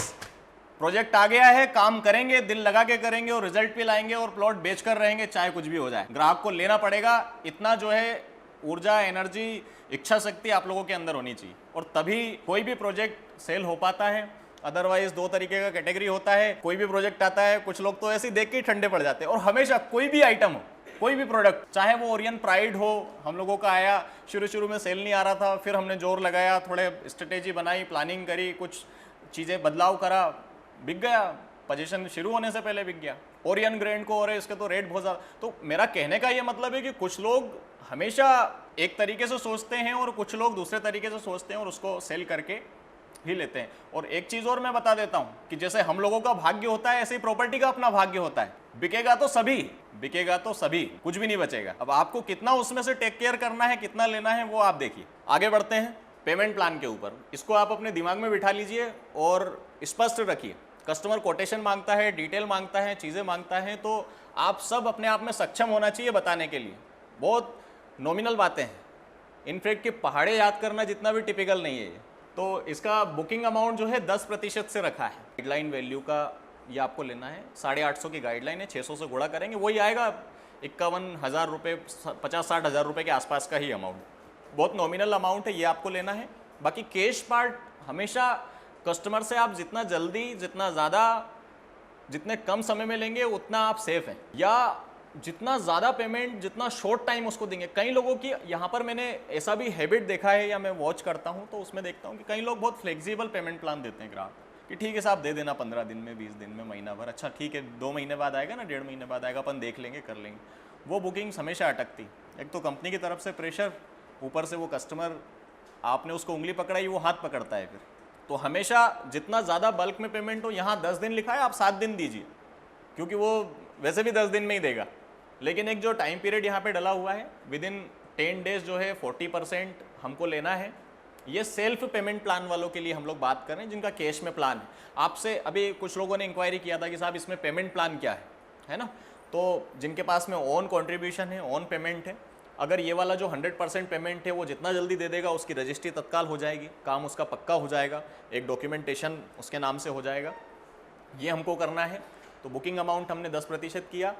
[SPEAKER 3] प्रोजेक्ट आ गया है, काम करेंगे, दिल लगा के करेंगे और रिजल्ट भी लाएंगे और प्लॉट बेच कर रहेंगे, चाहे कुछ भी हो जाए। ग्राहक को लेना पड़ेगा, इतना जो है ऊर्जा, एनर्जी, इच्छा शक्ति आप लोगों के अंदर होनी चाहिए, और तभी कोई भी प्रोजेक्ट सेल हो पाता है। अदरवाइज 2 तरीके का कैटेगरी होता है, कोई भी प्रोजेक्ट आता है, कुछ लोग तो ऐसे ही देख के ही ठंडे पड़ जाते हैं। और हमेशा कोई भी आइटम हो, कोई भी प्रोडक्ट, चाहे वो ओरियन प्राइड हो, हम लोगों का आया, शुरू में सेल नहीं आ रहा था, फिर हमने जोर लगाया, थोड़े स्ट्रेटेजी बनाई, प्लानिंग करी, कुछ चीज़ें बदलाव करा, बिक गया, पोजीशन शुरू होने से पहले बिक गया। ओरियन ग्रैंड को, और इसके तो रेट बहुत ज़्यादा। तो मेरा कहने का ये मतलब है कि कुछ लोग हमेशा एक तरीके से सोचते हैं और कुछ लोग दूसरे तरीके से सोचते हैं और उसको सेल करके ही लेते हैं। और एक चीज़ और मैं बता देता हूँ कि जैसे हम लोगों का भाग्य होता है, ऐसे ही प्रॉपर्टी का अपना भाग्य होता है। बिकेगा तो सभी, कुछ भी नहीं बचेगा। अब आपको कितना उसमें से टेक केयर करना है, कितना लेना है, वो आप देखिए। आगे बढ़ते हैं पेमेंट प्लान के ऊपर। इसको आप अपने दिमाग में बिठा लीजिए और स्पष्ट रखिए। कस्टमर कोटेशन मांगता है, डिटेल मांगता है, चीज़ें मांगता है, तो आप सब अपने आप में सक्षम होना चाहिए बताने के लिए। बहुत नॉमिनल बातें हैं, इनफैक्ट कि पहाड़े याद करना जितना भी टिपिकल नहीं है ये। तो इसका बुकिंग अमाउंट जो है 10% से रखा है। गाइडलाइन वैल्यू का ये आपको लेना है, 850 की गाइडलाइन है, 600 से गुणा करेंगे वही आएगा 51,000 रुपये, 50-60 हज़ार रुपये के आसपास का ही अमाउंट। बहुत नॉमिनल अमाउंट है, ये आपको लेना है। बाकी कैश पार्ट हमेशा कस्टमर से आप जितना जल्दी, जितना ज़्यादा, जितने कम समय में लेंगे उतना आप सेफ हैं, या जितना ज़्यादा पेमेंट, जितना शॉर्ट टाइम उसको देंगे। कई लोगों की यहाँ पर मैंने ऐसा भी हैबिट देखा है, या मैं वॉच करता हूँ तो उसमें देखता हूँ कि कई लोग बहुत फ्लेक्सिबल पेमेंट प्लान देते हैं ग्राहक कि ठीक है साहब दे देना 15 दिन में, 20 दिन में, महीना भर, अच्छा ठीक है 2 महीने बाद आएगा ना, 1.5 महीने बाद आएगा, अपन देख लेंगे, कर लेंगे। वो बुकिंग्स हमेशा अटकती। एक तो कंपनी की तरफ से प्रेशर, ऊपर से वो कस्टमर, आपने उसको उंगली पकड़ाई, वो हाथ पकड़ता है फिर। तो हमेशा जितना ज़्यादा बल्क में पेमेंट हो, यहाँ 10 दिन लिखा है, आप 7 दिन दीजिए, क्योंकि वो वैसे भी 10 दिन में ही देगा। लेकिन एक जो टाइम पीरियड यहाँ पे डला हुआ है, विद इन 10 डेज जो है 40% हमको लेना है। ये सेल्फ पेमेंट प्लान वालों के लिए हम लोग बात कर रहे हैं, जिनका कैश में प्लान है। आपसे अभी कुछ लोगों ने इंक्वायरी किया था कि साहब इसमें पेमेंट प्लान क्या है ना। तो जिनके पास में ओन कॉन्ट्रीब्यूशन है, ओन पेमेंट है, अगर ये वाला जो 100% पेमेंट है वो जितना जल्दी दे देगा, उसकी रजिस्ट्री तत्काल हो जाएगी, काम उसका पक्का हो जाएगा, एक डॉक्यूमेंटेशन उसके नाम से हो जाएगा, ये हमको करना है। तो बुकिंग अमाउंट हमने 10% किया,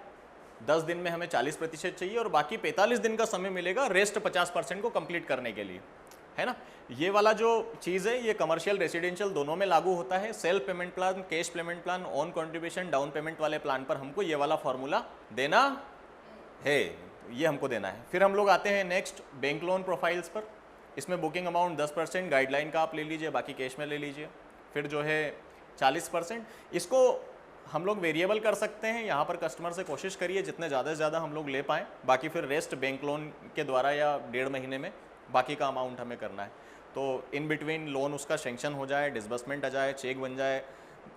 [SPEAKER 3] 10 दिन में हमें 40% चाहिए, और बाकी 45 दिन का समय मिलेगा रेस्ट 50% को कंप्लीट करने के लिए, है ना। ये वाला जो चीज़ है ये कमर्शियल, रेसिडेंशियल दोनों में लागू होता है। Self payment plan, cash payment plan, on contribution, down payment वाले प्लान पर हमको ये वाला फॉर्मूला देना है, ये हमको देना है। फिर हम लोग आते हैं नेक्स्ट बैंक लोन प्रोफाइल्स पर। इसमें बुकिंग अमाउंट 10% गाइडलाइन का आप ले लीजिए, बाकी कैश में ले लीजिए। फिर जो है 40%, इसको हम लोग वेरिएबल कर सकते हैं। यहाँ पर कस्टमर से कोशिश करिए जितने ज़्यादा से ज़्यादा हम लोग ले पाएँ, बाकी फिर रेस्ट बैंक लोन के द्वारा या 1.5 महीने में बाकी का अमाउंट हमें करना है। तो इन बिटवीन लोन उसका सेंक्शन हो जाए, डिसबर्समेंट आ जाए, चेक बन जाए,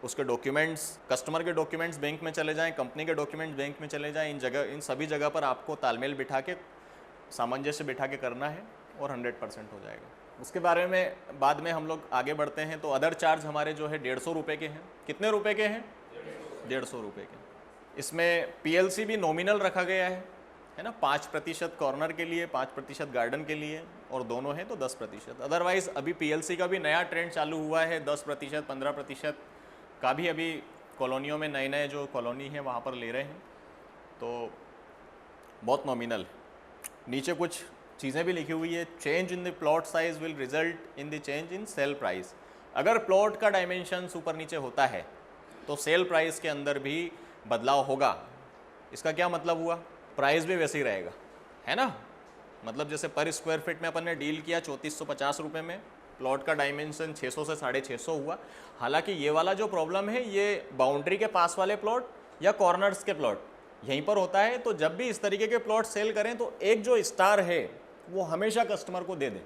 [SPEAKER 3] उसके डॉक्यूमेंट्स, कस्टमर के डॉक्यूमेंट्स बैंक में चले जाएं, कंपनी के डॉक्यूमेंट्स बैंक में चले जाएं। इन सभी जगह पर आपको तालमेल बिठा के, सामंजस्य बिठा के करना है और 100% हो जाएगा। उसके बारे में बाद में हम लोग आगे बढ़ते हैं। तो अदर चार्ज हमारे जो है 150 रुपये के हैं। कितने रुपए के हैं? 150 रुपये के। इसमें PLC भी नॉमिनल रखा गया है ना, 5% कॉर्नर के लिए, 5% गार्डन के लिए, और दोनों हैं तो 10%। अदरवाइज अभी PLC का भी नया ट्रेंड चालू हुआ है, 10%, 15% का भी अभी कॉलोनियों में नए जो कॉलोनी है वहाँ पर ले रहे हैं, तो बहुत नॉमिनल। नीचे कुछ चीज़ें भी लिखी हुई है, change in the plot size will result in the change in sale price. अगर प्लॉट का डायमेंशन ऊपर नीचे होता है तो सेल प्राइस के अंदर भी बदलाव होगा। इसका क्या मतलब हुआ? प्राइस भी वैसे ही रहेगा, है ना। मतलब जैसे पर स्क्वायर फीट में अपन ने डील किया 3450 रुपये में, प्लॉट का डायमेंशन 600 से 650 हुआ। हालांकि ये वाला जो प्रॉब्लम है ये बाउंड्री के पास वाले प्लॉट या कॉर्नर्स के प्लॉट, यहीं पर होता है। तो जब भी इस तरीके के प्लॉट सेल करें तो एक जो स्टार है वो हमेशा कस्टमर को दे दें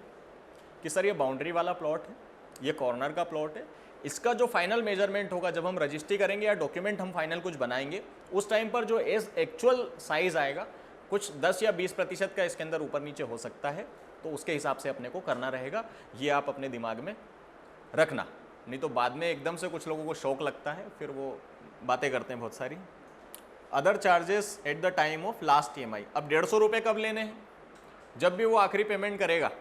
[SPEAKER 3] कि सर ये बाउंड्री वाला प्लॉट है, ये कॉर्नर का प्लॉट है, इसका जो फाइनल मेजरमेंट होगा जब हम रजिस्ट्री करेंगे या डॉक्यूमेंट हम फाइनल कुछ बनाएंगे उस टाइम पर जो एक्चुअल साइज़ आएगा कुछ 10 या 20% का इसके अंदर ऊपर नीचे हो सकता है, तो उसके हिसाब से अपने को करना रहेगा। ये आप अपने दिमाग में रखना, नहीं तो बाद में एकदम से कुछ लोगों को शौक लगता है, फिर वो बातें करते हैं बहुत सारी। Other charges at the time of last EMI। अब 150 रुपये कब लेने हैं? जब भी वो आखिरी पेमेंट करेगा,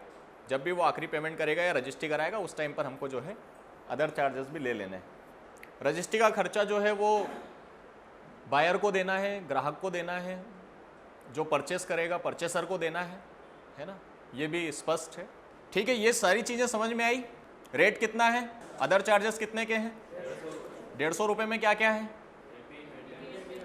[SPEAKER 3] जब भी वो आखिरी पेमेंट करेगा या रजिस्ट्री कराएगा उस टाइम पर हमको जो है अदर चार्जेस भी ले लेने हैं। रजिस्ट्री का खर्चा जो है वो बायर को देना है, ग्राहक को देना है, जो परचेस करेगा परचेसर को देना है ना, ये भी स्पष्ट है। ठीक है, ये सारी चीज़ें समझ में आई। रेट कितना है, अदर चार्जेस कितने के हैं? 150 रुपये में क्या क्या है?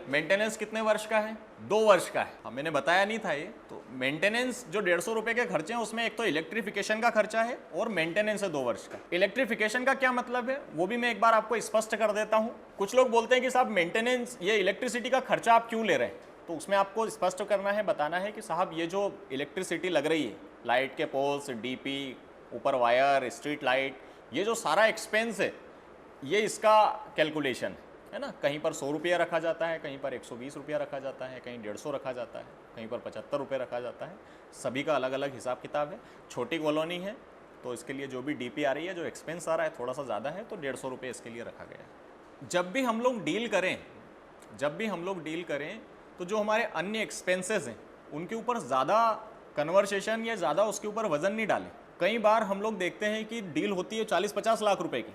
[SPEAKER 3] मेंटेनेंस कितने वर्ष का है? 2 वर्ष का है। मैंने बताया नहीं था ये। तो मेंटेनेंस जो 150 रुपये के खर्चे हैं उसमें एक तो इलेक्ट्रिफिकेशन का खर्चा है और मेंटेनेंस है 2 वर्ष का। इलेक्ट्रिफिकेशन का क्या मतलब है वो भी मैं एक बार आपको स्पष्ट कर देता हूँ। कुछ लोग बोलते हैं कि साहब मेंटेनेंस, ये इलेक्ट्रिसिटी का खर्चा आप क्यों ले रहे हैं? तो उसमें आपको स्पष्ट करना है, बताना है कि साहब ये जो इलेक्ट्रिसिटी लग रही है, लाइट के पोल्स, DP, ऊपर वायर, स्ट्रीट लाइट, ये जो सारा एक्सपेंस है ये इसका कैलकुलेशन है ना। कहीं पर 100 रुपया रखा जाता है, कहीं पर 120 रुपया रखा जाता है, कहीं 150 रखा जाता है, कहीं पर 75 रुपये रखा जाता है। सभी का अलग अलग हिसाब किताब है। छोटी कॉलोनी है तो इसके लिए जो भी DP आ रही है, जो एक्सपेंस आ रहा है थोड़ा सा ज़्यादा है, तो 150 रुपये इसके लिए रखा गया है। जब भी हम लोग डील करें तो जो हमारे अन्य एक्सपेंसेस हैं उनके ऊपर ज़्यादा कन्वर्सेशन या ज़्यादा उसके ऊपर वजन नहीं डालें। कई बार हम लोग देखते हैं कि डील होती है 40-50 लाख रुपए की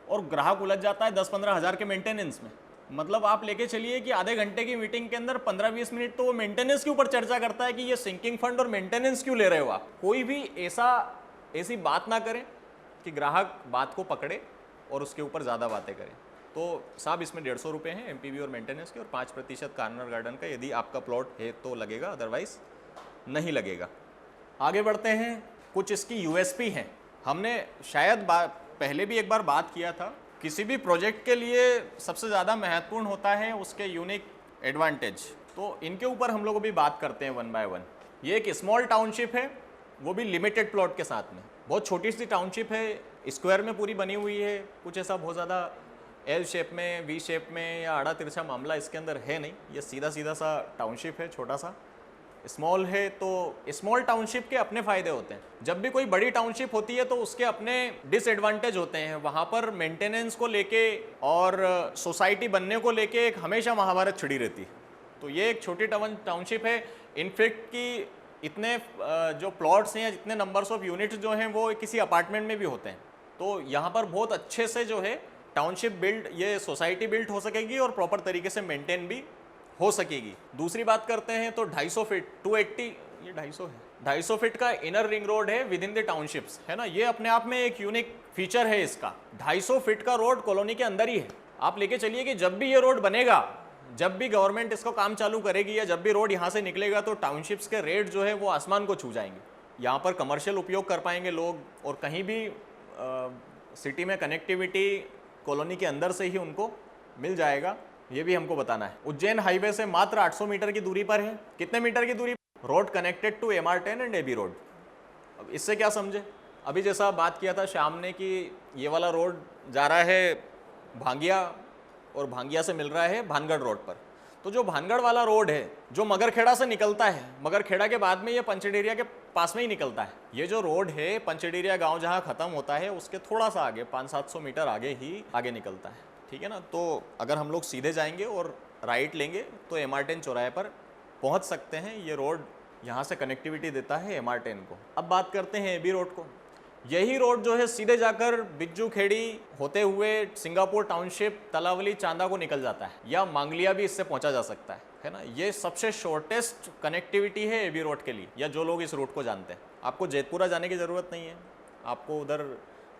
[SPEAKER 3] और ग्राहक उलझ जाता है 10-15 हज़ार के मेंटेनेंस में। मतलब आप लेके चलिए कि आधे घंटे की मीटिंग के अंदर 15-20 मिनट तो वो मेंटेनेंस के ऊपर चर्चा करता है कि ये सिंकिंग फंड और मेंटेनेंस क्यों ले रहे हो आप। कोई भी ऐसी बात ना करें कि ग्राहक बात को पकड़े और उसके ऊपर ज़्यादा बातें करें। तो साहब इसमें 150 रुपये हैं MPV और मेंटेनेंस के, और 5% कॉर्नर गार्डन का यदि आपका प्लॉट है तो लगेगा, अदरवाइज नहीं लगेगा। आगे बढ़ते हैं। कुछ इसकी USP हैं। हमने शायद पहले भी एक बार बात किया था। किसी भी प्रोजेक्ट के लिए सबसे ज़्यादा महत्वपूर्ण होता है उसके यूनिक एडवांटेज। तो इनके ऊपर हम लोग अभी बात करते हैं 1 बाय 1। ये एक स्मॉल टाउनशिप है, वो भी लिमिटेड प्लॉट के साथ में। बहुत छोटी सी टाउनशिप है, स्क्वायर में पूरी बनी हुई है। कुछ ऐसा बहुत ज़्यादा L शेप में, V शेप में या आड़ा तिरछा मामला इसके अंदर है नहीं। ये सीधा सीधा सा टाउनशिप है, छोटा सा स्मॉल है। तो स्मॉल टाउनशिप के अपने फ़ायदे होते हैं। जब भी कोई बड़ी टाउनशिप होती है तो उसके अपने डिसएडवांटेज होते हैं। वहाँ पर मेंटेनेंस को लेके और सोसाइटी बनने को लेके एक हमेशा महाभारत छिड़ी रहती है। तो ये एक छोटी टाउनशिप है। इनफैक्ट कि इतने जो प्लॉट्स हैं या जितने नंबर्स ऑफ यूनिट्स जो हैं वो किसी अपार्टमेंट में भी होते हैं। तो यहाँ पर बहुत अच्छे से जो है टाउनशिप बिल्ड, ये सोसाइटी बिल्ड हो सकेगी और प्रॉपर तरीके से मेंटेन भी हो सकेगी। दूसरी बात करते हैं तो 250 फीट 280, ये 250 है, 250 फीट का इनर रिंग रोड है विद इन द टाउनशिप्स, है ना। ये अपने आप में एक यूनिक फीचर है इसका। 250 फीट का रोड कॉलोनी के अंदर ही है। आप लेके चलिए कि जब भी ये रोड बनेगा, जब भी गवर्नमेंट इसको काम चालू करेगी या जब भी रोड यहाँ से निकलेगा तो टाउनशिप्स के रेट जो है वो आसमान को छू जाएंगे। यहाँ पर कमर्शियल उपयोग कर पाएंगे लोग, और कहीं भी सिटी में कनेक्टिविटी कॉलोनी के अंदर से ही उनको मिल जाएगा। ये भी हमको बताना है। उज्जैन हाईवे से मात्र 800 मीटर की दूरी पर है। कितने मीटर की दूरी? Road connected to MR10 and AB road. अब इससे क्या समझे? अभी जैसा बात किया था शाम ने कि ये वाला रोड जा रहा है भांगिया और भांगिया से मिल रहा है भानगढ़ रोड पर। तो जो भानगढ़ वाला रोड है जो मगरखेड़ा से निकलता है, मगरखेड़ा के बाद में ये पंचडेरिया के पास में ही निकलता है। ये जो रोड है पंचडेरिया गांव जहां ख़त्म होता है उसके थोड़ा सा आगे 500-700 मीटर आगे ही आगे निकलता है, ठीक है ना। तो अगर हम लोग सीधे जाएंगे और राइट लेंगे तो MR10 चौराहे पर पहुंच सकते हैं। ये रोड यहाँ से कनेक्टिविटी देता है MR10 को। अब बात करते हैं AB रोड को। यही रोड जो है सीधे जाकर बिज्जू खेड़ी होते हुए सिंगापुर टाउनशिप, तलावली, चांदा को निकल जाता है, या मांगलिया भी इससे पहुंचा जा सकता है ना। ये सबसे शॉर्टेस्ट कनेक्टिविटी है AB रोड के लिए, या जो लोग इस रूट को जानते हैं। आपको जैतपुरा जाने की ज़रूरत नहीं है, आपको उधर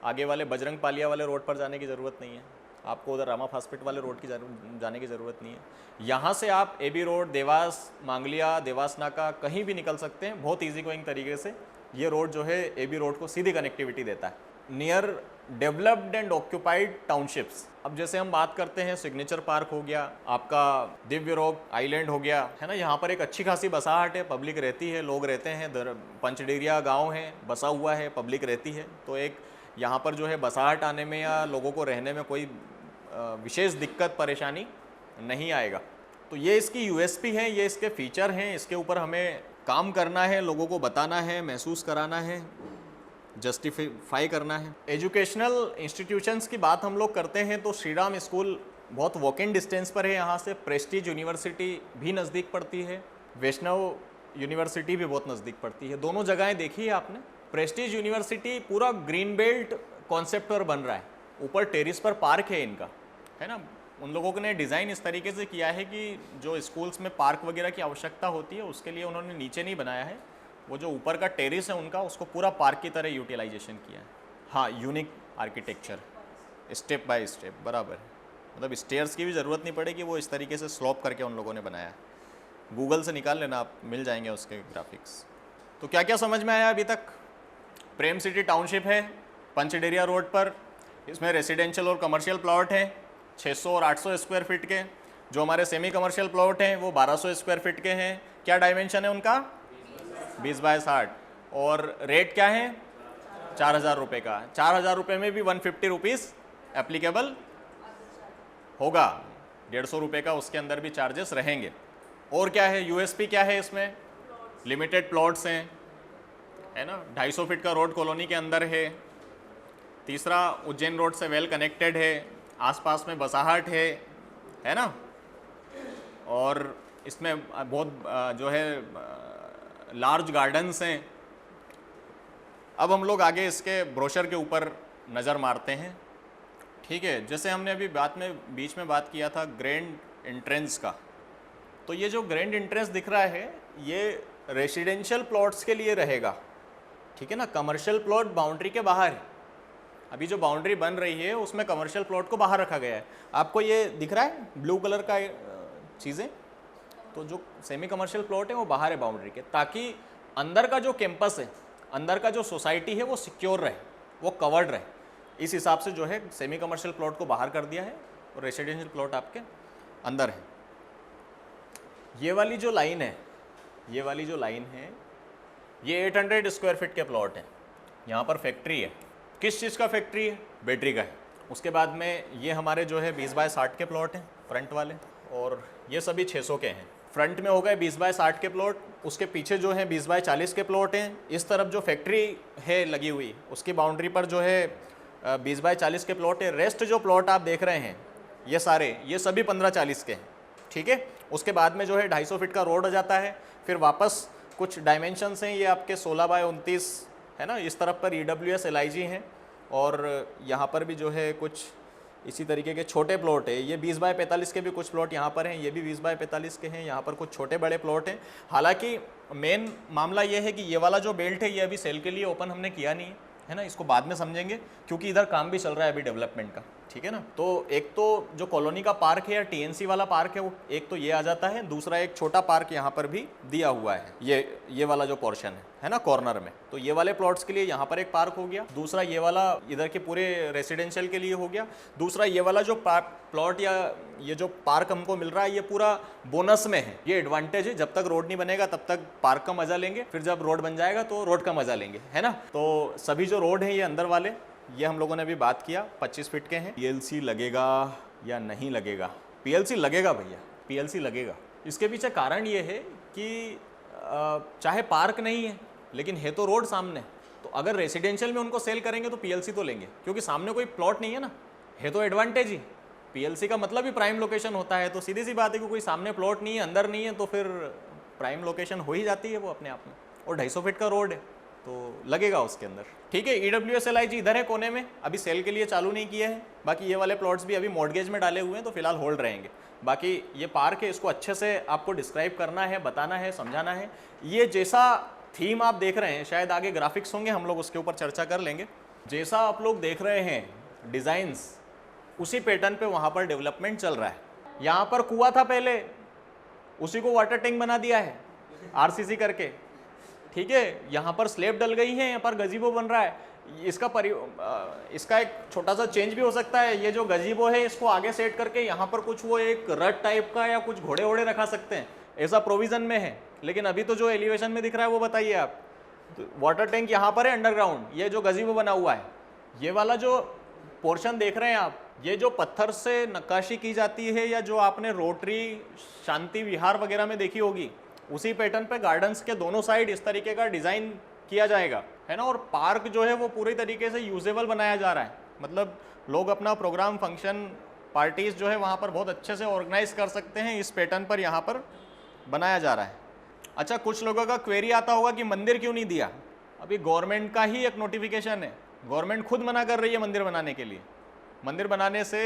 [SPEAKER 3] आगे वाले बजरंग पालिया वाले रोड पर जाने की ज़रूरत नहीं है, आपको उधर रामा फास्फेट वाले रोड की जाने की ज़रूरत नहीं है। यहाँ से आप AB रोड, देवास, मांगलिया, देवास नाका कहीं भी निकल सकते हैं बहुत ईजी गोइंग तरीके से ये रोड जो है AB रोड को सीधी कनेक्टिविटी देता है near developed and occupied townships. अब जैसे हम बात करते हैं सिग्नेचर पार्क हो गया, आपका दिव्य रोग आइलैंड हो गया, है ना, यहाँ पर एक अच्छी खासी बसाहट है, पब्लिक रहती है, लोग रहते हैं। पंचडेरिया गांव है, बसा हुआ है, पब्लिक रहती है, तो एक यहाँ पर जो है बसाहट आने में या लोगों को रहने में कोई विशेष दिक्कत परेशानी नहीं आएगा। तो ये इसकी USP है, ये इसके फीचर हैं, इसके ऊपर हमें काम करना है, लोगों को बताना है, महसूस कराना है, जस्टिफाई करना है। एजुकेशनल इंस्टीट्यूशंस की बात हम लोग करते हैं तो श्री राम स्कूल बहुत वॉक इन डिस्टेंस पर है यहाँ से। प्रेस्टीज यूनिवर्सिटी भी नज़दीक पड़ती है, वैष्णव यूनिवर्सिटी भी बहुत नज़दीक पड़ती है। दोनों जगहें देखी है आपने। प्रेस्टीज यूनिवर्सिटी पूरा ग्रीन बेल्ट कॉन्सेप्ट पर बन रहा है, ऊपर टेरिस पर पार्क है इनका, है ना। उन लोगों ने डिज़ाइन इस तरीके से किया है कि जो स्कूल्स में पार्क वगैरह की आवश्यकता होती है उसके लिए उन्होंने नीचे नहीं बनाया है, वो जो ऊपर का टेरिस है उनका, उसको पूरा पार्क की तरह यूटिलाइजेशन किया है। हाँ, unique architecture, step by step, बराबर है। मतलब स्टेयर्स की भी ज़रूरत नहीं पड़ेगी, वो इस तरीके से स्लॉप करके उन लोगों ने बनाया है। गूगल से निकाल लेना, आप मिल जाएंगे उसके ग्राफिक्स। तो क्या क्या समझ में आया अभी तक? प्रेम सिटी टाउनशिप है पंचडेरिया रोड पर, इसमें रेसिडेंशियल और कमर्शियल प्लॉट हैं 600 और 800 स्क्वायर फीट के। जो हमारे सेमी कमर्शियल प्लॉट हैं वो 1200 स्क्वायर फीट के हैं। क्या डायमेंशन है उनका? 20 बाय 60। और रेट क्या है? 4000 रुपये का। 4000 रुपये में भी 150 रुपीज़ एप्लीकेबल होगा, 150 रुपये का उसके अंदर भी चार्जेस रहेंगे। और क्या है, USP क्या है इसमें? लिमिटेड प्लॉट्स हैं, है ना, 250 फीट का रोड कॉलोनी के अंदर है। तीसरा, उज्जैन रोड से वेल कनेक्टेड है, आसपास में बसाहट है ना। और इसमें बहुत जो है लार्ज गार्डन्स हैं। अब हम लोग आगे इसके ब्रोशर के ऊपर नज़र मारते हैं, ठीक है। जैसे हमने अभी बीच में बात किया था ग्रैंड एंट्रेंस का, तो ये जो ग्रैंड एंट्रेंस दिख रहा है ये रेसिडेंशियल प्लॉट्स के लिए रहेगा, ठीक है ना। कमर्शियल प्लॉट बाउंड्री के बाहर है। अभी जो बाउंड्री बन रही है उसमें कमर्शियल प्लॉट को बाहर रखा गया है। आपको ये दिख रहा है ब्लू कलर का चीज़ें, तो जो सेमी कमर्शियल प्लॉट है वो बाहर है बाउंड्री के, ताकि अंदर का जो कैंपस है, अंदर का जो सोसाइटी है वो सिक्योर रहे, वो कवर्ड रहे। इस हिसाब से जो है सेमी कमर्शियल प्लॉट को बाहर कर दिया है और रेसिडेंशियल प्लॉट आपके अंदर है। ये वाली जो लाइन है, ये 800 स्क्वायर फीट के प्लॉट है। यहाँ पर फैक्ट्री है। किस चीज़ का फैक्ट्री है? बैटरी का है। उसके बाद में ये हमारे जो है 20 बाय 60 के प्लॉट हैं फ्रंट वाले, और ये सभी 600 के हैं। फ्रंट में हो गए 20 बाय 60 के प्लॉट, उसके पीछे जो है 20 बाय 40 के प्लॉट हैं। इस तरफ जो फैक्ट्री है लगी हुई, उसकी बाउंड्री पर जो है 20 बाय 40 के प्लॉट है। रेस्ट जो प्लॉट आप देख रहे हैं ये सारे, ये सभी 15-40 के हैं, ठीक है। उसके बाद में जो है 250 फीट का रोड आ जाता है। फिर वापस कुछ डायमेंशंस हैं, ये आपके 16 बाय 29 है ना। इस तरफ पर EWS LIG हैं, और यहाँ पर भी जो है कुछ इसी तरीके के छोटे प्लॉट है। ये 20 बाय 45 के भी कुछ प्लॉट यहाँ पर हैं, ये भी 20 बाय 45 के हैं। यहाँ पर कुछ छोटे बड़े प्लॉट हैं। हालांकि मेन मामला ये है कि ये वाला जो बेल्ट है ये अभी सेल के लिए ओपन हमने किया नहीं है ना, इसको बाद में समझेंगे, क्योंकि इधर काम भी चल रहा है अभी डेवलपमेंट का, ठीक है ना। तो एक तो जो कॉलोनी का पार्क है या TNC वाला पार्क है, वो एक तो ये आ जाता है। दूसरा एक छोटा पार्क यहाँ पर भी दिया हुआ है, ये वाला जो पोर्शन है ना कॉर्नर में। तो ये वाले प्लॉट्स के लिए यहाँ पर एक पार्क हो गया। दूसरा ये वाला इधर के पूरे रेसिडेंशियल के लिए हो गया। दूसरा ये वाला जो प्लॉट या ये जो पार्क हमको मिल रहा है ये पूरा बोनस में है। ये एडवांटेज है, जब तक रोड नहीं बनेगा तब तक पार्क का मजा लेंगे, फिर जब रोड बन जाएगा तो रोड का मजा लेंगे, है ना। तो सभी जो रोड है ये अंदर वाले, ये हम लोगों ने अभी बात किया 25 फीट के हैं। PLC लगेगा या नहीं लगेगा? PLC लगेगा भैया, PLC लगेगा। इसके पीछे कारण ये है कि चाहे पार्क नहीं है लेकिन है तो रोड सामने, तो अगर रेसिडेंशियल में उनको सेल करेंगे तो PLC तो लेंगे, क्योंकि सामने कोई प्लॉट नहीं है ना, है तो एडवांटेज ही। PLC का मतलब ही प्राइम लोकेशन होता है, तो सीधी सी बात है कि कोई सामने प्लॉट नहीं है, अंदर नहीं है, तो फिर प्राइम लोकेशन हो ही जाती है वो अपने आप में। और 250 फीट का रोड है तो लगेगा उसके अंदर, ठीक है। EWS LIG इधर है कोने में, अभी सेल के लिए चालू नहीं किया है। बाकी ये वाले प्लॉट्स भी अभी मॉर्गेज में डाले हुए हैं, तो फिलहाल होल्ड रहेंगे। बाकी ये पार्क है, इसको अच्छे से आपको डिस्क्राइब करना है, बताना है, समझाना है। ये जैसा थीम आप देख रहे हैं, शायद आगे ग्राफिक्स होंगे, हम लोग उसके ऊपर चर्चा कर लेंगे। जैसा आप लोग देख रहे हैं डिज़ाइंस, उसी पैटर्न पे वहाँ पर डेवलपमेंट चल रहा है। यहाँ पर कुआं था पहले, उसी को वाटर टैंक बना दिया है RCC करके, ठीक है, यहाँ पर स्लेब डल गई है, यहाँ पर गजीबो बन रहा है। इसका एक छोटा सा चेंज भी हो सकता है। ये जो गजीबो है इसको आगे सेट करके यहाँ पर कुछ वो एक रट टाइप का या कुछ घोड़े वोड़े रखा सकते हैं, ऐसा प्रोविजन में है। लेकिन अभी तो जो एलिवेशन में दिख रहा है वो बताइए आप। तो वाटर टैंक यहाँ पर है अंडरग्राउंड, ये जो गजीबो बना हुआ है, ये वाला जो पोर्शन देख रहे हैं आप, ये जो पत्थर से नक्काशी की जाती है या जो आपने रोटरी शांति विहार वगैरह में देखी होगी, उसी पैटर्न पे गार्डन्स के दोनों साइड इस तरीके का डिज़ाइन किया जाएगा, है ना। और पार्क जो है वो पूरी तरीके से यूजेबल बनाया जा रहा है। मतलब लोग अपना प्रोग्राम, फंक्शन, पार्टीज जो है वहाँ पर बहुत अच्छे से ऑर्गेनाइज कर सकते हैं, इस पैटर्न पर यहाँ पर बनाया जा रहा है। अच्छा, कुछ लोगों का क्वेरी आता होगा कि मंदिर क्यों नहीं दिया। अभी गवर्नमेंट का ही एक नोटिफिकेशन है, गवर्नमेंट खुद मना कर रही है मंदिर बनाने के लिए। मंदिर बनाने से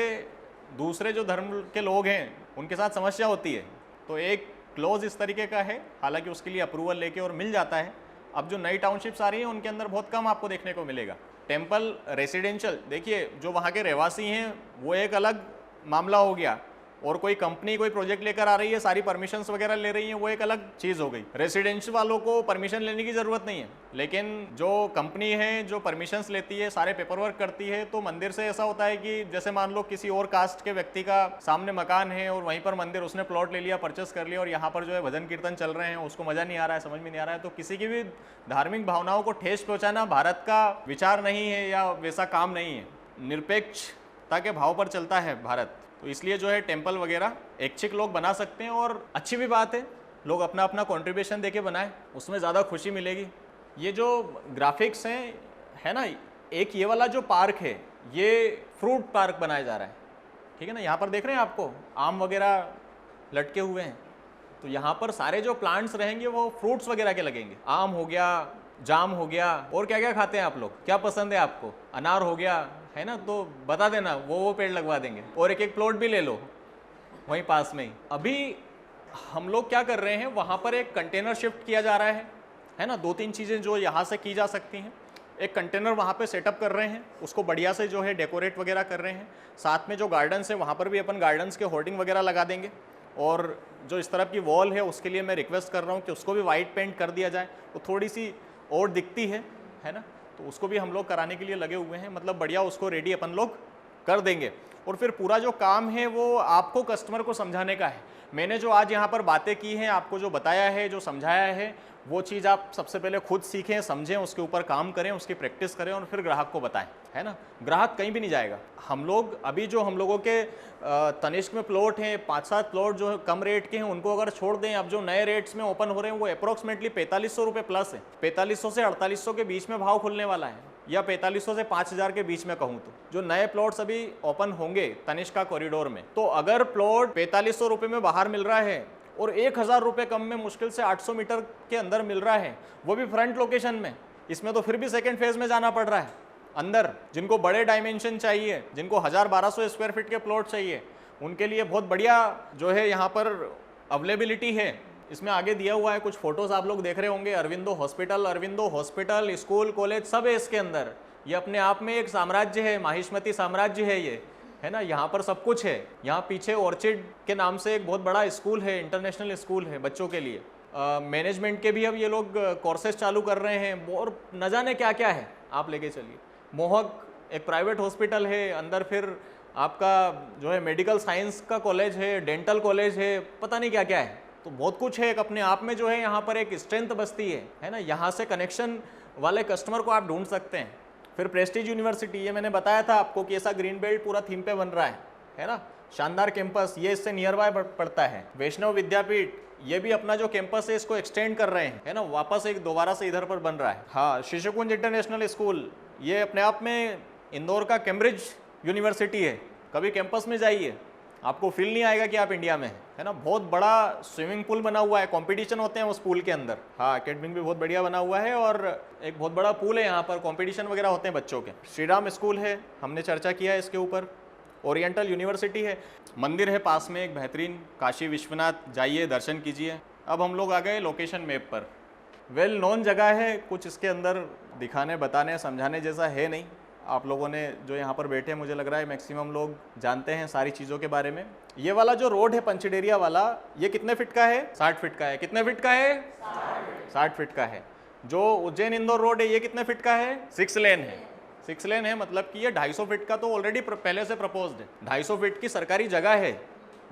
[SPEAKER 3] दूसरे जो धर्म के लोग हैं उनके साथ समस्या होती है, तो एक क्लोज इस तरीके का है, हालांकि उसके लिए अप्रूवल लेके और मिल जाता है। अब जो नई टाउनशिप्स आ रही हैं उनके अंदर बहुत कम आपको देखने को मिलेगा। टेम्पल रेसिडेंशियल, देखिए जो वहाँ के रहवासी हैं वो एक अलग मामला हो गया, और कोई कंपनी कोई प्रोजेक्ट लेकर आ रही है, सारी परमिशंस वगैरह ले रही है, वो एक अलग चीज़ हो गई। रेसिडेंशियल वालों को परमिशन लेने की ज़रूरत नहीं है, लेकिन जो कंपनी है जो परमिशंस लेती है, सारे पेपर वर्क करती है, तो मंदिर से ऐसा होता है कि जैसे मान लो किसी और कास्ट के व्यक्ति का सामने मकान है और वहीं पर मंदिर, उसने प्लॉट ले लिया, परचेस कर लिया, और यहाँ पर जो है भजन कीर्तन चल रहे हैं, उसको मज़ा नहीं आ रहा है, समझ में नहीं आ रहा है, तो किसी की भी धार्मिक भावनाओं को ठेस पहुँचाना भारत का विचार नहीं है या वैसा काम नहीं है। निरपेक्षता के भाव पर चलता है भारत, तो इसलिए जो है टेम्पल वगैरह ऐच्छिक लोग बना सकते हैं, और अच्छी भी बात है, लोग अपना अपना कंट्रीब्यूशन देके बनाएं, उसमें ज़्यादा खुशी मिलेगी। ये जो ग्राफिक्स हैं, है ना, एक ये वाला जो पार्क है ये फ्रूट पार्क बनाया जा रहा है, ठीक है ना। यहाँ पर देख रहे हैं आपको आम वगैरह लटके हुए हैं, तो यहाँ पर सारे जो प्लांट्स रहेंगे वो फ्रूट्स वगैरह के लगेंगे। आम हो गया, जाम हो गया, और क्या क्या खाते हैं आप लोग, क्या पसंद है आपको, अनार हो गया, है ना, तो बता देना, वो पेड़ लगवा देंगे, और एक एक प्लॉट भी ले लो वहीं पास में ही। अभी हम लोग क्या कर रहे हैं, वहाँ पर एक कंटेनर शिफ्ट किया जा रहा है ना। 2-3 चीज़ें जो यहाँ से की जा सकती हैं, एक कंटेनर वहाँ पे सेटअप कर रहे हैं, उसको बढ़िया से जो है डेकोरेट वगैरह कर रहे हैं। साथ में जो गार्डन्स है वहाँ पर भी अपन गार्डन्स के होर्डिंग वगैरह लगा देंगे, और जो इस तरफ की वॉल है उसके लिए मैं रिक्वेस्ट कर रहा हूँ कि उसको भी वाइट पेंट कर दिया जाए, वो थोड़ी सी और दिखती है ना, तो उसको भी हम लोग कराने के लिए लगे हुए हैं। मतलब बढ़िया उसको रेडी अपन लोग कर देंगे, और फिर पूरा जो काम है वो आपको कस्टमर को समझाने का है। मैंने जो आज यहाँ पर बातें की हैं, आपको जो बताया है, जो समझाया है, वो चीज़ आप सबसे पहले खुद सीखें, समझें, उसके ऊपर काम करें, उसकी प्रैक्टिस करें, और फिर ग्राहक को बताएं, है ना। ग्राहक कहीं भी नहीं जाएगा। हम लोग अभी जो हम लोगों के तनिष्क में प्लॉट हैं, 5-7 प्लॉट जो कम रेट के हैं, उनको अगर छोड़ दें, अब जो नए रेट्स में ओपन हो रहे हैं वो अप्रोक्सीमेटली 4500 रुपये प्लस है। 4500 से 4800 के बीच में भाव खुलने वाला है, या 4500 से 5000 के बीच में कहूँ तो जो नए प्लॉट्स अभी ओपन होंगे तनिष्क कॉरिडोर में। तो अगर प्लॉट 4500 रुपये में बाहर मिल रहा है और 1000 रुपये कम में मुश्किल से 800 मीटर के अंदर मिल रहा है, वो भी फ्रंट लोकेशन में, इसमें तो फिर भी सेकेंड फेज में जाना पड़ रहा है अंदर। जिनको बड़े डायमेंशन चाहिए, जिनको 1000-1200 स्क्वायर फीट के प्लॉट चाहिए, उनके लिए बहुत बढ़िया जो है यहाँ पर अवेलेबिलिटी है। इसमें आगे दिया हुआ है, कुछ फोटोज आप लोग देख रहे होंगे। अरविंदो हॉस्पिटल, स्कूल, कॉलेज सब है इसके अंदर। ये अपने आप में एक साम्राज्य है, माहिष्मती साम्राज्य है ये, है ना। यहाँ पर सब कुछ है। यहाँ पीछे ऑर्चिड के नाम से एक बहुत बड़ा स्कूल है, इंटरनेशनल स्कूल है बच्चों के लिए। मैनेजमेंट के भी अब ये लोग कोर्सेज चालू कर रहे हैं, और न जाने क्या क्या है, आप लेके चलिए। मोहक एक प्राइवेट हॉस्पिटल है अंदर, फिर आपका जो है मेडिकल साइंस का कॉलेज है, डेंटल कॉलेज है, पता नहीं क्या क्या है। तो बहुत कुछ है, एक अपने आप में जो है यहाँ पर एक स्ट्रेंथ बसती है ना। यहाँ से कनेक्शन वाले कस्टमर को आप ढूंढ सकते हैं। फिर प्रेस्टीज यूनिवर्सिटी, ये मैंने बताया था आपको कि ऐसा ग्रीन बेल्ट पूरा थीम पे बन रहा है ना। शानदार कैंपस, ये इससे नियर बाय पड़ता है। वैष्णव विद्यापीठ, ये भी अपना जो कैंपस है इसको एक्सटेंड कर रहे हैं, है ना, वापस एक दोबारा से इधर पर बन रहा है। हाँ, शिशुकुंज इंटरनेशनल स्कूल, ये अपने आप में इंदौर का कैम्ब्रिज यूनिवर्सिटी है। कभी कैंपस में जाइए, आपको फील नहीं आएगा कि आप इंडिया में हैं, है ना। बहुत बड़ा स्विमिंग पूल बना हुआ है, कंपटीशन होते हैं उस पूल के अंदर। हाँ, एकेडमिक भी बहुत बढ़िया बना हुआ है, और एक बहुत बड़ा पूल है, यहाँ पर कंपटीशन वगैरह होते हैं बच्चों के। श्री राम स्कूल है, हमने चर्चा किया है इसके ऊपर। ओरिएंटल यूनिवर्सिटी है, मंदिर है पास में एक बेहतरीन, काशी विश्वनाथ, जाइए दर्शन कीजिए। अब हम लोग आ गए लोकेशन मैप पर। वेल नोन जगह है, कुछ इसके अंदर दिखाने, बताने, समझाने जैसा है नहीं। आप लोगों ने जो यहाँ पर बैठे, मुझे लग रहा है मैक्सिमम लोग जानते हैं सारी चीज़ों के बारे में। ये वाला जो रोड है पंचडेरिया वाला, ये कितने फीट का है? 60 फीट का है। कितने फीट का है? 60 फीट का है। जो उज्जैन इंदौर रोड है ये कितने फीट का है? 6 लेन है। 6 लेन है मतलब कि ये 250 फीट का तो ऑलरेडी पहले से प्रपोज्ड है। 250 फीट की सरकारी जगह है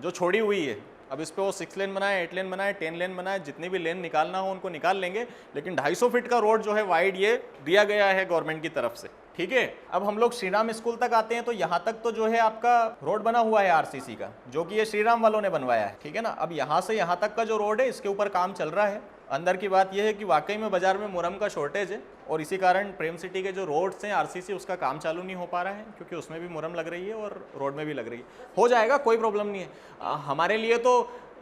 [SPEAKER 3] जो छोड़ी हुई है। अब इस पे वो 6 लेन बनाए, 8 लेन बनाए, 10 लेन बनाए, जितनी भी लेन निकालना हो उनको निकाल लेंगे, लेकिन 250 फीट का रोड जो है वाइड ये दिया गया है गवर्नमेंट की तरफ से। ठीक है, अब हम लोग श्री राम स्कूल तक आते हैं तो यहाँ तक तो जो है आपका रोड बना हुआ है आरसीसी का, जो कि ये श्री राम वालों ने बनवाया है। ठीक है ना, अब यहाँ से यहाँ तक का जो रोड है इसके ऊपर काम चल रहा है। अंदर की बात यह है कि वाकई में बाजार में मुरम का शॉर्टेज है और इसी कारण प्रेम सिटी के जो रोड्स हैं आरसीसी उसका काम चालू नहीं हो पा रहा है, क्योंकि उसमें भी मुरम लग रही है और रोड में भी लग रही है। हो जाएगा, कोई प्रॉब्लम नहीं है। हमारे लिए तो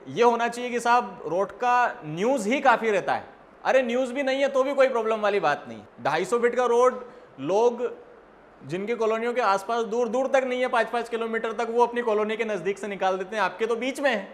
[SPEAKER 3] ये होना चाहिए कि साहब रोड का न्यूज़ ही काफ़ी रहता है। अरे न्यूज़ भी नहीं है तो भी कोई प्रॉब्लम वाली बात नहीं। 250 फीट का रोड लोग जिनकी कॉलोनियों के आसपास दूर दूर तक नहीं है, 5-5 किलोमीटर तक, वो अपनी कॉलोनी के नज़दीक से निकाल देते हैं। आपके तो बीच में है,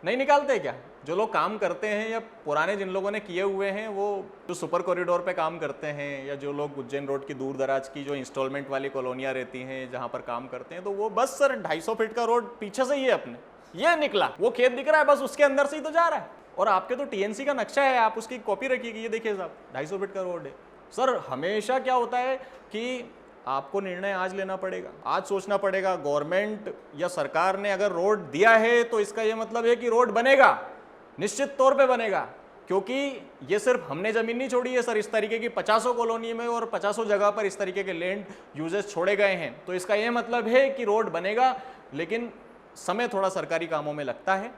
[SPEAKER 3] नहीं निकालते क्या? जो लोग काम करते हैं या पुराने जिन लोगों ने किए हुए हैं वो जो सुपर कॉरिडोर पे काम करते हैं, या जो लोग उज्जैन रोड की दूर दराज की जो इंस्टॉलमेंट वाली कॉलोनियाँ रहती हैं जहाँ पर काम करते हैं, तो वो बस सर 250 फीट का रोड पीछे से ही है अपने, ये निकला, वो खेत दिख रहा है बस उसके अंदर से ही तो जा रहा है। और आपके तो टीएनसी का नक्शा है, आप उसकी कॉपी रखिए, ये देखिए साहब 250 फीट का रोड है। सर हमेशा क्या होता है कि आपको निर्णय आज लेना पड़ेगा, आज सोचना पड़ेगा। गवर्नमेंट या सरकार ने अगर रोड दिया है तो इसका ये मतलब है कि रोड बनेगा, निश्चित तौर पे बनेगा, क्योंकि ये सिर्फ हमने ज़मीन नहीं छोड़ी है सर, इस तरीके की 50 कॉलोनी में और 50 जगह पर इस तरीके के लैंड यूजेस छोड़े गए हैं। तो इसका ये मतलब है कि रोड बनेगा, लेकिन समय थोड़ा सरकारी कामों में लगता है।